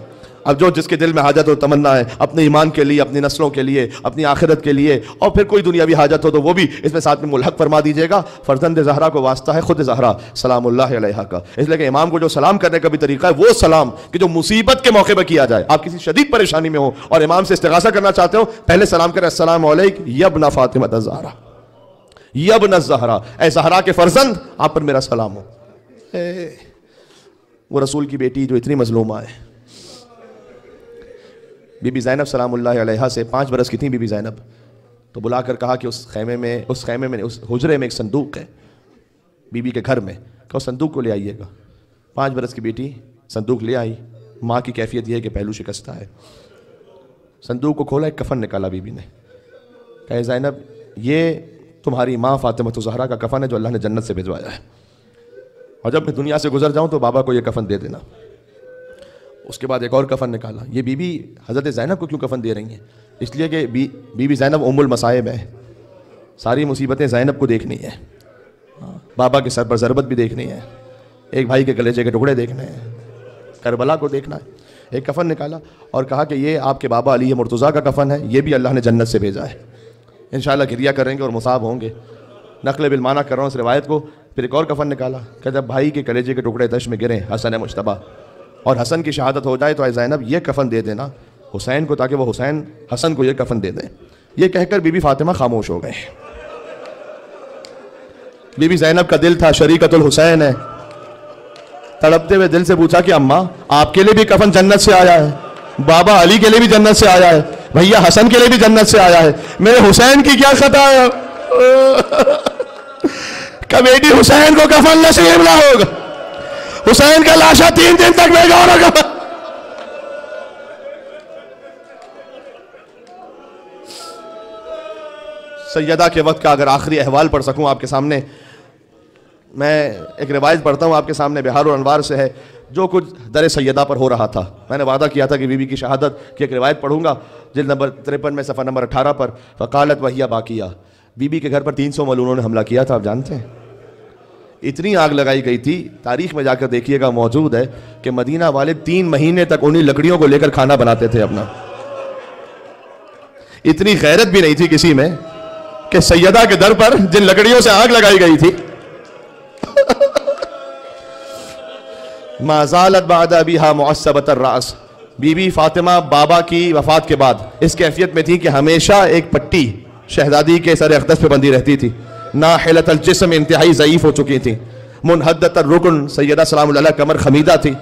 S1: اب جو جس کے دل میں حاجت و تمنا ہے اپنے ایمان کے لیے, اپنی نسلوں کے لیے, اپنی آخرت کے لیے, اور پھر کوئی دنیاوی حاجت ہو تو وہ بھی اس میں ساتھ میں ملحق فرما دیجیے گا. فرزند زہرا کو واسطہ ہے خود زہرا سلام اللہ علیہا کا, اس لیے کہ امام کو جو سلام کرنے کا بھی طریقہ ہے وہ سلام کہ جو مصیبت کے موقع پہ کیا جائے. آپ کسی شدید پریشانی میں ہو اور امام سے استغاثہ کرنا چاہتے ہو, پہلے سلام کریں السلام علیک یبن فاطمہ زہرا, یبن زہرا, اے زہرا کے فرزند آپ پر میرا سلام ہو. وہ رسول کی بیٹی جو اتنی مظلومہ ہے, بی بی زینب سلام اللہ علیہا سے 5 برس کی تھیں بی بی زینب, تو بلا کر کہا کہ اس خیمے میں اس حجرے میں ایک صندوق ہے بی بی کے گھر میں, کہ اس صندوق کو لے آئیے گا. 5 برس کی بیٹی صندوق لے آئی. ماں کی کیفیت یہ ہے کہ پہلو شکستہ ہے. صندوق کو کھولا, ایک کفن نکالا بی بی نے, کہا زینب یہ تمہاری ماں فاطمہ زہرا کا کفن ہے جو اللہ نے جنت سے بھیجوایا ہے, اور جب میں دنیا سے گزر جاؤں تو بابا کو یہ کفن دے دینا. اس کے بعد ایک اور کفن نکالا. یہ بی بی حضرت زینب کو کیوں کفن دے رہی ہیں؟ اس لیے کہ بی بی زینب ام المصائب ہے, ساری مصیبتیں زینب کو دیکھنی ہے, بابا کے سر پر ضربت بھی دیکھنی ہے, ایک بھائی کے کلیجے کے ٹکڑے دیکھنے ہیں, کربلا کو دیکھنا ہے. ایک کفن نکالا اور کہا کہ یہ آپ کے بابا علی مرتضیٰ کا کفن ہے, یہ بھی اللہ نے جنت سے بھیجا ہے, انشاءاللہ گریہ کریں گے اور مصاب ہوں گے. نقل بالمعنی کر رہا ہوں اس روایت کو. پھر ایک اور کفن نکالا کہ جب بھائی کے کلیجے کے ٹکڑے دش میں گریں حسن مجتبیٰ اور حسن کی شہادت ہو جائے تو اے زینب یہ کفن دے دینا حسین کو, تاکہ وہ حسن کو یہ کفن دے دیں. یہ کہہ کر بی بی فاطمہ خاموش ہو گئے. بی بی زینب کا دل تھا شریکت الحسین ہے, تڑپتے ہوئے دل سے پوچھا کہ اماں آپ کے لیے بھی کفن جنت سے آیا ہے, بابا علی کے لیے بھی جنت سے آیا ہے, بھیا حسن کے لیے بھی جنت سے آیا ہے, میرے حسین کی کیا خطا ہے؟ کہ بیٹی حسین کو کفن نصیب نہ ہوگا, حسین کا لاشا 3 دن تک بھیجا ہوگا. سیدہ کے وقت کا اگر آخری احوال پڑھ سکوں آپ کے سامنے, میں ایک روایت پڑھتا ہوں آپ کے سامنے, بہار الانوار سے ہے, جو کچھ در سیدہ پر ہو رہا تھا. میں نے وعدہ کیا تھا کہ بی بی کی شہادت کی ایک روایت پڑھوں گا, جلد نمبر 53 میں صفحہ نمبر 18 پر. فقالت وہی باقیہ, بی بی کے گھر پر 300 ملعونوں نے حملہ کیا تھا. آپ جانتے ہیں اتنی آگ لگائی گئی تھی, تاریخ میں جا کر دیکھیے گا موجود ہے کہ مدینہ والے 3 مہینے تک انہی لکڑیوں کو لے کر کھانا بناتے تھے اپنا. اتنی غیرت بھی نہیں تھی کسی میں کہ سیدہ کے در پر جن لکڑیوں سے آگ لگائی گئی تھی. ما زالت بعد ابیہا معصبۃ الراس, بی بی فاطمہ بابا کی وفات کے بعد اس کیفیت میں تھی کہ ہمیشہ ایک پٹی شہزادی کے سر اقدس پہ بندھی رہتی تھی. ناحلۃ الجسم, انتہائی ضعیف ہو چکی تھی. منحدۃ الرکن, سیدہ سلام اللہ علیہا کمر خمیدہ تھی.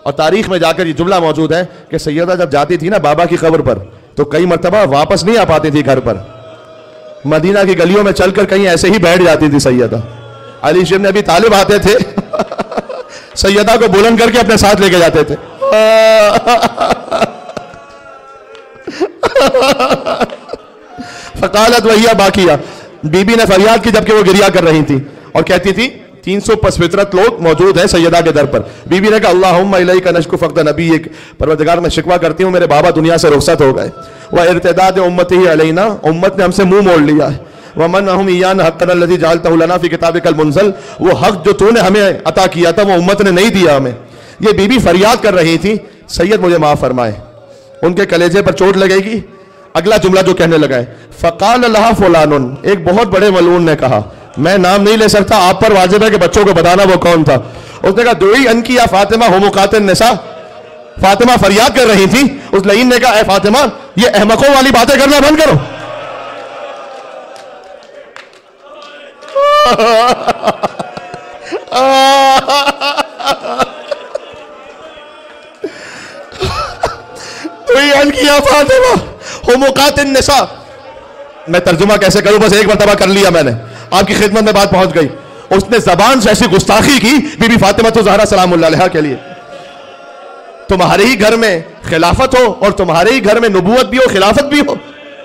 S1: اور تاریخ میں جا کر یہ جملہ موجود ہے کہ سیدہ جب جاتی تھی نا بابا کی قبر پر تو کئی مرتبہ واپس نہیں آ پاتی تھی گھر پر, مدینہ کی گلیوں میں چل کر کہیں ایسے ہی بیٹھ جاتی تھی سیدہ. علی شیر نے ابھی طالب آتے تھے, سیدہ کو بلند کر کے اپنے ساتھ لے کے جاتے تھے. فقالت وہی باقیہ, بی بی نے فریاد کی جبکہ وہ گریہ کر رہی تھی اور کہتی تھی 300 پس فطرت لوگ موجود ہیں سیدہ کے در پر. بی بی نے کہا اللہم الیک نشکو فقد نبیک, پروردگار میں شکوہ کرتی ہوں میرے بابا دنیا سے رخصت ہو گئے. وارتداد امتہ علینا, امت نے ہم سے منہ موڑ لیا ہے. ومنعہم ایانا حقنا الذی جعلتہ لنا فی کتابک المنزل, وہ حق جو تو نے ہمیں عطا کیا تھا وہ امت نے نہیں دیا ہمیں. یہ بی بی فریاد کر رہی تھی سید مجھے معاف فرمائے. ان کے کلیجے پر چوٹ لگے گی. اگلا جملہ جو کہنے لگا ہے فقال لها فلان, ایک بہت بڑے ملعون نے کہا میں نام نہیں لے سکتا، آپ پر واجب ہے کہ بچوں کو بتانا وہ کون تھا. اس نے کہا دوئی ان کی یا فاطمہ ہو مقاتل نساء. فاطمہ فریاد کر رہی تھی، اس لعین نے کہا اے فاطمہ یہ احمقوں والی باتیں کرنا بند کرو. دوئی ان کی یا فاطمہ ہو مقاتل نساء. میں ترجمہ کیسے کروں، بس ایک مرتبہ کر لیا میں نے، آپ کی خدمت میں بات پہنچ گئی. اس نے زبان سے ایسی گستاخی کی بی بی فاطمہ تو زہرا سلام اللہ علیہا کے لیے. تمہارے ہی گھر میں خلافت ہو اور تمہارے ہی گھر میں نبوت بھی ہو خلافت بھی ہو،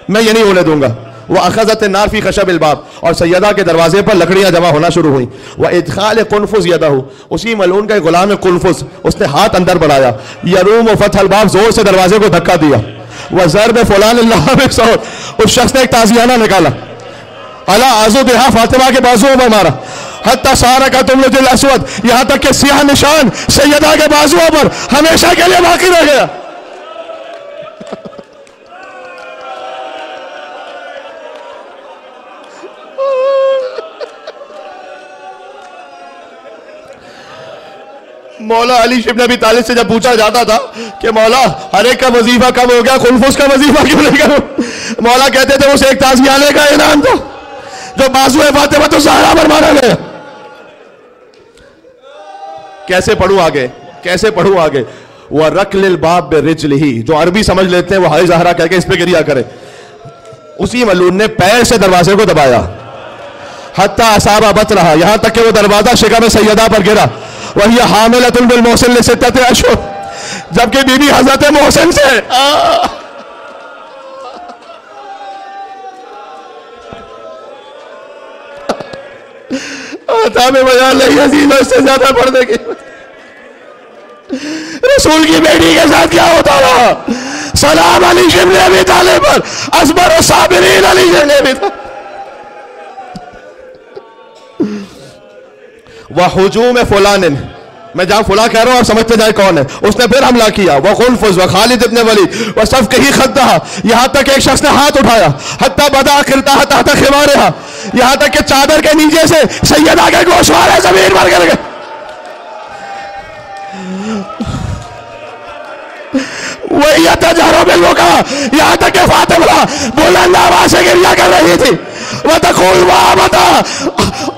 S1: میں یہ نہیں ہونے دوں گا. وَأَخَذَتِ النَّارُ فِي خَشَبِ الْبَابِ. اور سیدہ کے دروازے پر لکڑیاں جمع ہونا شروع ہوئیں. وَإِدْخَالِ قُنْفُذْ يَدَهُ. اسی ملعون کا غلام قنفذ، اس نے ہاتھ اندر بڑھایا. يَرُومُ فَتْحَ الْبَابِ. زور سے دروازے کو دھکا دیا. وَضَرْبَ فُلَانٍ اللَّهُ بِالسَّوْطِ. اس شخص نے ایک تازیانہ نکالا، عَلَىٰ عَضُدِهَا. فاطمہ کے بازوؤں پر مارا. حتی سارا کا تملج الاسود. یہاں تک کہ سیاہ نشان سیدہ کے بازوؤں پر ہمیشہ کے لیے باقی رہ گیا. مولا علی شبن ابی طالب سے جب پوچھا جاتا تھا کہ مولا ہر ایک کا وظیفہ کم ہو گیا، خلفس کا وظیفہ کیوں نہیں کرو؟ مولا کہتے تھے اسے ایک تازیانے کا اعلان تھا جو بازو فاطمہ تو زہرا پر مارا گیا. کیسے پڑھوں آگے، کیسے پڑھوں آگے؟ وَرَكْلِ الْبَابِ بِرِجْلِهِ. جو عربی سمجھ لیتے ہیں وہ ہائی زہرا کہہ کے اس پہ گریا کرے. اسی ملعون نے پیر سے دروازے کو دبایا. حتی اصابہ بطنہا. یہاں تک کہ وہ دروازہ شکم سیدہ پر گرا. وہی حاملۃ بالمحسن لستۃ اشہر. جبکہ بی بی حضرت محسن سے تابع بیان نہیں عزیز اس سے زیادہ پڑھنے کی. رسول کی بیٹی کے ساتھ کیا ہوتا رہا؟ سلام علی شبن ابی طالب پر اصبر الصابرین علی شبن ابی طالب. وَحُجُومِ فُلَانٍ. میں جہاں فلاں کہہ رہا ہوں آپ سمجھتے جائیں کون ہے. اس نے پھر حملہ کیا. وَخُلْفُز وَخَالِد ابن ولید وَصَفْقِهِ خَدَّهَا. یہاں تک ایک شخص نے ہاتھ اٹھایا. حتی بدا قرطہ تحت خمارها. یہاں تک کہ چادر کے نیچے سے سیدہ کے گوشوارے زمین پر گر گئے. وَيَتَجَهَرُ بِالْبُكَاءِ. یہاں تک کہ فاطمہ بلند آواز سے گریہ کر رہی تھی. وَتَقُولُ وَأَبَتَا.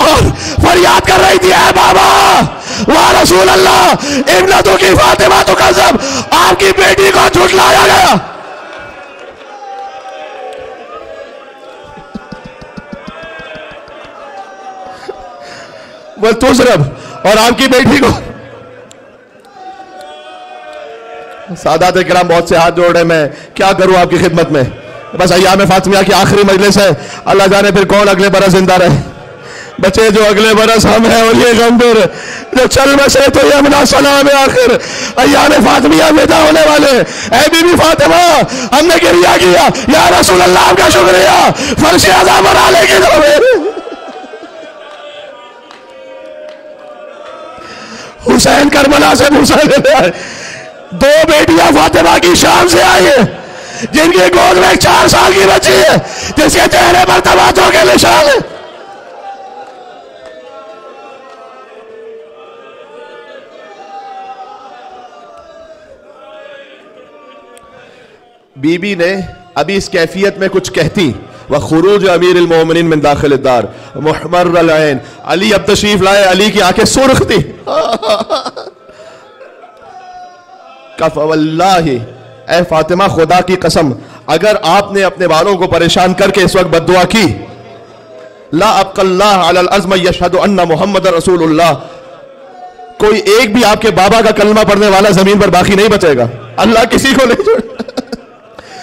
S1: اور فریاد کر رہی تھی اے بابا. وَا رسول اللہ ابنتو کی فاطمہ تُکَذَّب. آپ کی بیٹی کو جھٹلایا گیا. وَتُضْرَبْ. اور آپ کی بیٹی کو. سادات کرام بہت سے ہاتھ جوڑے، میں کیا کروں آپ کی خدمت میں. بس ایام فاطمیہ کی آخری مجلس ہے، اللہ جانے پھر کون اگلے برس زندہ رہے. بچے جو اگلے برس ہم ہیں اور یہ غمبر جو چل بسے تو یمنا سلام آخر. ایام فاطمیہ ودا ہونے والے. اے بی بی فاطمہ ہم نے گریہ کیا، یا رسول اللہ آپ کا شکریہ. فرش اعظم مرالے کی طرف حسین کربلا سے موسیٰ لے آئے. دو بیٹیاں فاطمہ کی شام سے آئی ہیں جن کی گود میں 4 سال کی بچی ہے جس کے چہرے پر توجہ کے نشان ہے. بی بی نے ابھی اس کیفیت میں کچھ کہتی. وخروج امیر المومنین من داخل الدار محمر العین. علی اب تشریف لائے، علی کی آنکھیں سرخ تھی. کف واللہ اے فاطمہ خدا کی قسم اگر آپ نے اپنے والوں کو پریشان کر کے اس وقت بددعا کی، لا ابقى اللہ علی العظم یشہد ان محمد رسول اللہ. کوئی ایک بھی آپ کے بابا کا کلمہ پڑھنے والا زمین پر باقی نہیں بچے گا. اللہ کسی کو نہیں چھوڑے.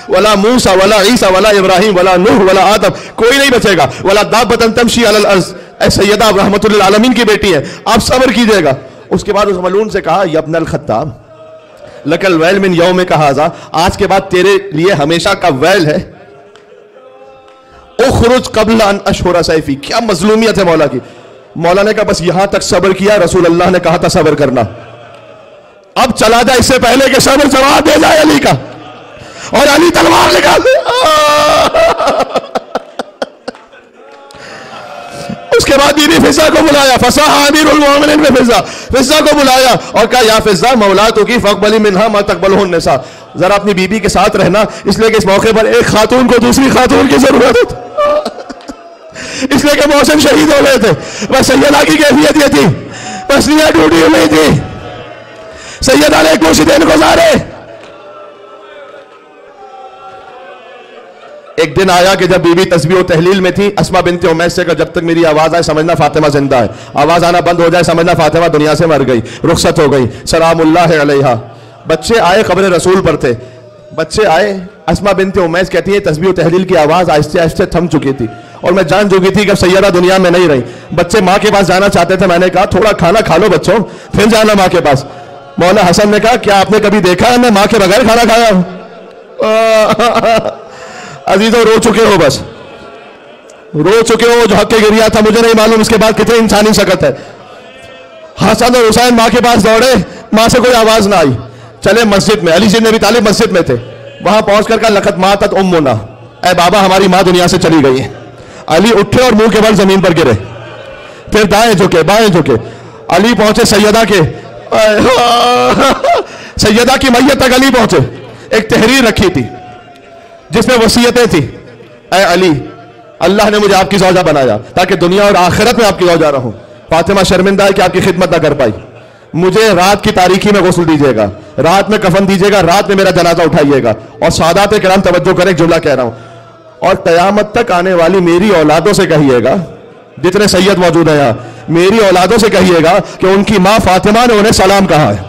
S1: ولا موسیٰ ولا عیسیٰ ولا ابراہیم ولا نوح ولا آدم، کوئی نہیں بچے گا. ولا دابۃ تمشی علی الارض. اے سیدہ رحمت للعالمین کی بیٹی ہے، آپ صبر کیجئے گا. اس کے بعد اس ملعون سے کہا یا ابن الخطاب لک الویل من یومک ھذا. آج کے بعد تیرے لیے ہمیشہ کا ویل ہے. اخرج قبل ان اشہر سیفی. کیا مظلومیت ہے مولا کی. مولا نے کہا بس یہاں تک صبر کیا، رسول اللہ نے کہا تھا صبر کرنا. اب چلا جائے اس سے پہلے کہ صبر جواب دے جائے علی کا. اور علی تلوار نکال دے. اس کے بعد بی بی فضہ کو بلایا، فصاح امیر المومنین میں فضہ کو بلایا اور کہا یا فضہ مولاتو کی فاقبلی منہا ما تقبلہ النساء، ذرا اپنی بیوی کے ساتھ رہنا، اس لیے کہ اس موقع پر ایک خاتون کو دوسری خاتون کی ضرورت ہے، اس لیے کہ محسن شہید ہو گئے تھے۔ بس سیدہ کی کیفیت یہ تھی، بس نیہ ٹوٹی ہوئی تھی، سیدہ نے کچھ دن گزارے۔ ایک دن آیا کہ جب بی بی تسبیح و تحلیل میں تھی، اسماء بنت امیس سے کہا جب تک میری آواز آئے سمجھنا فاطمہ زندہ ہے، آواز آنا بند ہو جائے سمجھنا فاطمہ دنیا سے مر گئی، رخصت ہو گئی، سلام اللہ علیہا۔ بچے آئے قبر رسول پر تھے، بچے آئے، اسماء بنت امیس کہتی ہیں تسبیح و تحلیل کی آواز آہستہ آہستہ تھم چکی تھی اور میں جان چکی تھی کہ سیدہ دنیا میں نہیں رہی۔ بچے ماں کے پاس جانا چاہتے تھے، میں نے کہا تھوڑا کھانا کھا لو بچوں پھر جانا ماں کے پاس۔ مولا حسن نے کہا کیا آپ نے کبھی دیکھا ہے میں ماں کے بغیر کھانا کھایا ہوں؟ عزیزوں رو چکے ہو، بس رو چکے ہو، جو حق گریا تھا مجھے نہیں معلوم اس کے بعد کتنے انسانی سکت ہے۔ حسن اور حسین ماں کے پاس دوڑے، ماں سے کوئی آواز نہ آئی، چلے مسجد میں، علی بن ابی طالب مسجد میں تھے، وہاں پہنچ کر کہا لقد ماتت امنا، اے بابا ہماری ماں دنیا سے چلی گئی ہے۔ علی اٹھے اور منہ کے بل زمین پر گرے، پھر دائیں جھکے بائیں جھکے، علی پہنچے سیدہ کے، سیدہ کی میت تک علی پہنچے۔ ایک تحریر رکھی تھی جس میں وصیتیں تھی، اے علی اللہ نے مجھے آپ کی زوجہ بنایا تاکہ دنیا اور آخرت میں آپ کی زوجہ رہوں، فاطمہ شرمندہ ہے کہ آپ کی خدمت نہ کر پائی، مجھے رات کی تاریکی میں غسل دیجیے گا، رات میں کفن دیجیے گا، رات میں میرا جنازہ اٹھائیے گا، اور سادات کرام توجہ کریں ایک جملہ کہہ رہا ہوں، اور قیامت تک آنے والی میری اولادوں سے کہیے گا، جتنے سید موجود ہیں یہاں، میری اولادوں سے کہیے گا کہ ان کی ماں فاطمہ نے انہیں سلام کہا ہے۔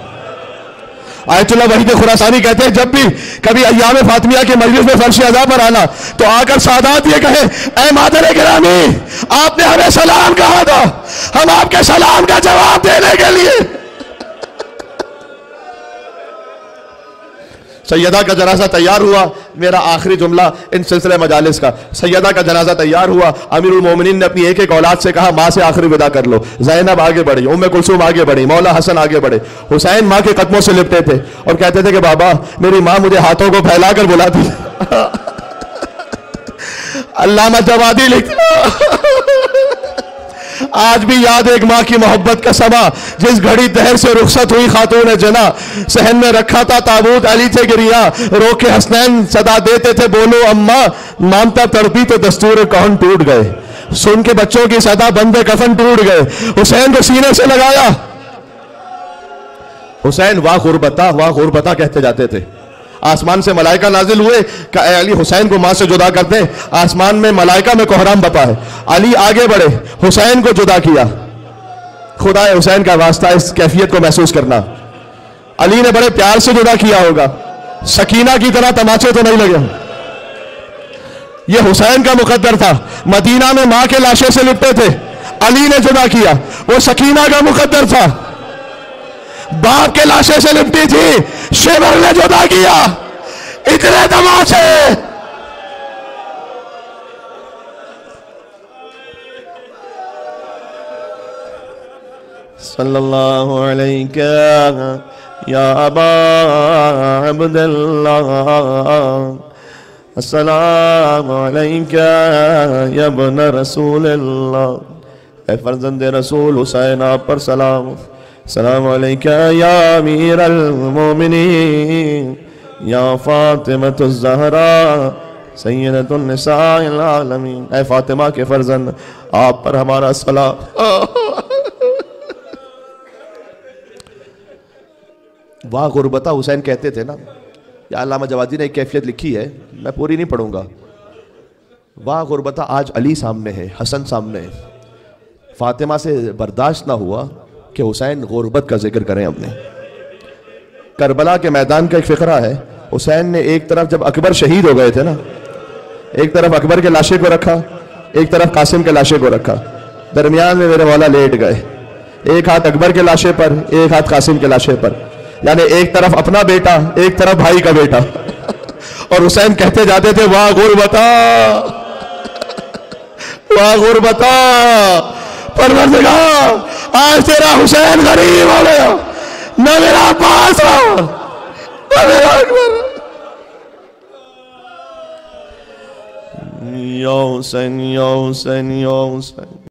S1: آیت اللہ وحید خراسانی کہتے ہیں جب بھی کبھی ایام فاطمیہ کے مجلس میں فرش عزا پر آنا تو آ کر سادات یہ کہیں اے مادر گرامی آپ نے ہمیں سلام کہا تھا، ہم آپ کے سلام کا جواب دینے کے لیے۔ سیدہ کا جنازہ تیار ہوا، میرا آخری جملہ ان سلسلہ مجالس کا، سیدہ کا جنازہ تیار ہوا، امیر المومنین نے اپنی ایک ایک اولاد سے کہا ماں سے آخری وداع کر لو، زینب آگے بڑھی، ام کلثوم آگے بڑھی، مولا حسن آگے بڑھے، حسین ماں کے قدموں سے لپٹے تھے اور کہتے تھے کہ بابا میری ماں مجھے ہاتھوں کو پھیلا کر بلاتی۔ علامہ جوادی لکھتا آج بھی یاد ایک ماں کی محبت کا سما، جس گھڑی دہر سے رخصت ہوئی خاتون جنا، صحن میں رکھا تھا تابوت علی تھے گریا، رو کے حسنین صدا دیتے تھے بولو اماں، مانتا تڑپی تو دستور کون ٹوٹ گئے، سن کے بچوں کی صدا بندے کفن ٹوٹ گئے، حسین کو سینے سے لگایا، حسین واہ غربتا کہتے جاتے تھے۔ آسمان سے ملائکہ نازل ہوئے کہ اے علی حسین کو ماں سے جدا کر دیں، آسمان میں ملائکہ میں کوہرام بپا ہے، علی آگے بڑھے حسین کو جدا کیا، خدا حسین کا واسطہ اس کیفیت کو محسوس کرنا، علی نے بڑے پیار سے جدا کیا ہوگا، سکینہ کی طرح تماچے تو نہیں لگے، یہ حسین کا مقدر تھا، مدینہ میں ماں کے لاشے سے لپٹے تھے، علی نے جدا کیا، وہ سکینہ کا مقدر تھا، باپ کے لاشے سے لپٹی تھی، شیور نے جدا کیا، اتنے تماچے۔ صلی اللہ علیہ یا ابا عبداللہ، السلام علیکہ یا ابن رسول اللہ، اے فرزند رسول حسین آپ پر سلام، السلام علیکہ یا امیر المومنین یا فاطمۃ الزہراء سیدۃ النساء العالمین، اے فاطمہ کے فرزند آپ پر ہمارا سلام۔ واہ غربتا حسین کہتے تھے نا، یا علامہ جوادی نے ایک کیفیت لکھی ہے، میں پوری نہیں پڑھوں گا، واہ غربتا آج علی سامنے ہے، حسن سامنے ہے، فاطمہ سے برداشت نہ ہوا کہ حسین غربت کا ذکر کریں اپنے۔ کربلا کے میدان کا ایک فقرہ ہے، حسین نے ایک طرف جب اکبر شہید ہو گئے تھے نا، ایک طرف اکبر کے لاشے کو رکھا، ایک طرف قاسم کے لاشے کو رکھا، درمیان میں میرے مولا لیٹ گئے، ایک ہاتھ اکبر کے لاشے پر، ایک ہاتھ قاسم کے لاشے پر، یعنی ایک طرف اپنا بیٹا ایک طرف بھائی کا بیٹا، اور حسین کہتے جاتے تھے واہ غربتا واہ غربتا، پروردگار آج تیرا حسین غریب ہو گیا، نہ میرا پاس ہو، نہ میرا اکبر۔ یا حسین یا حسین یا حسین۔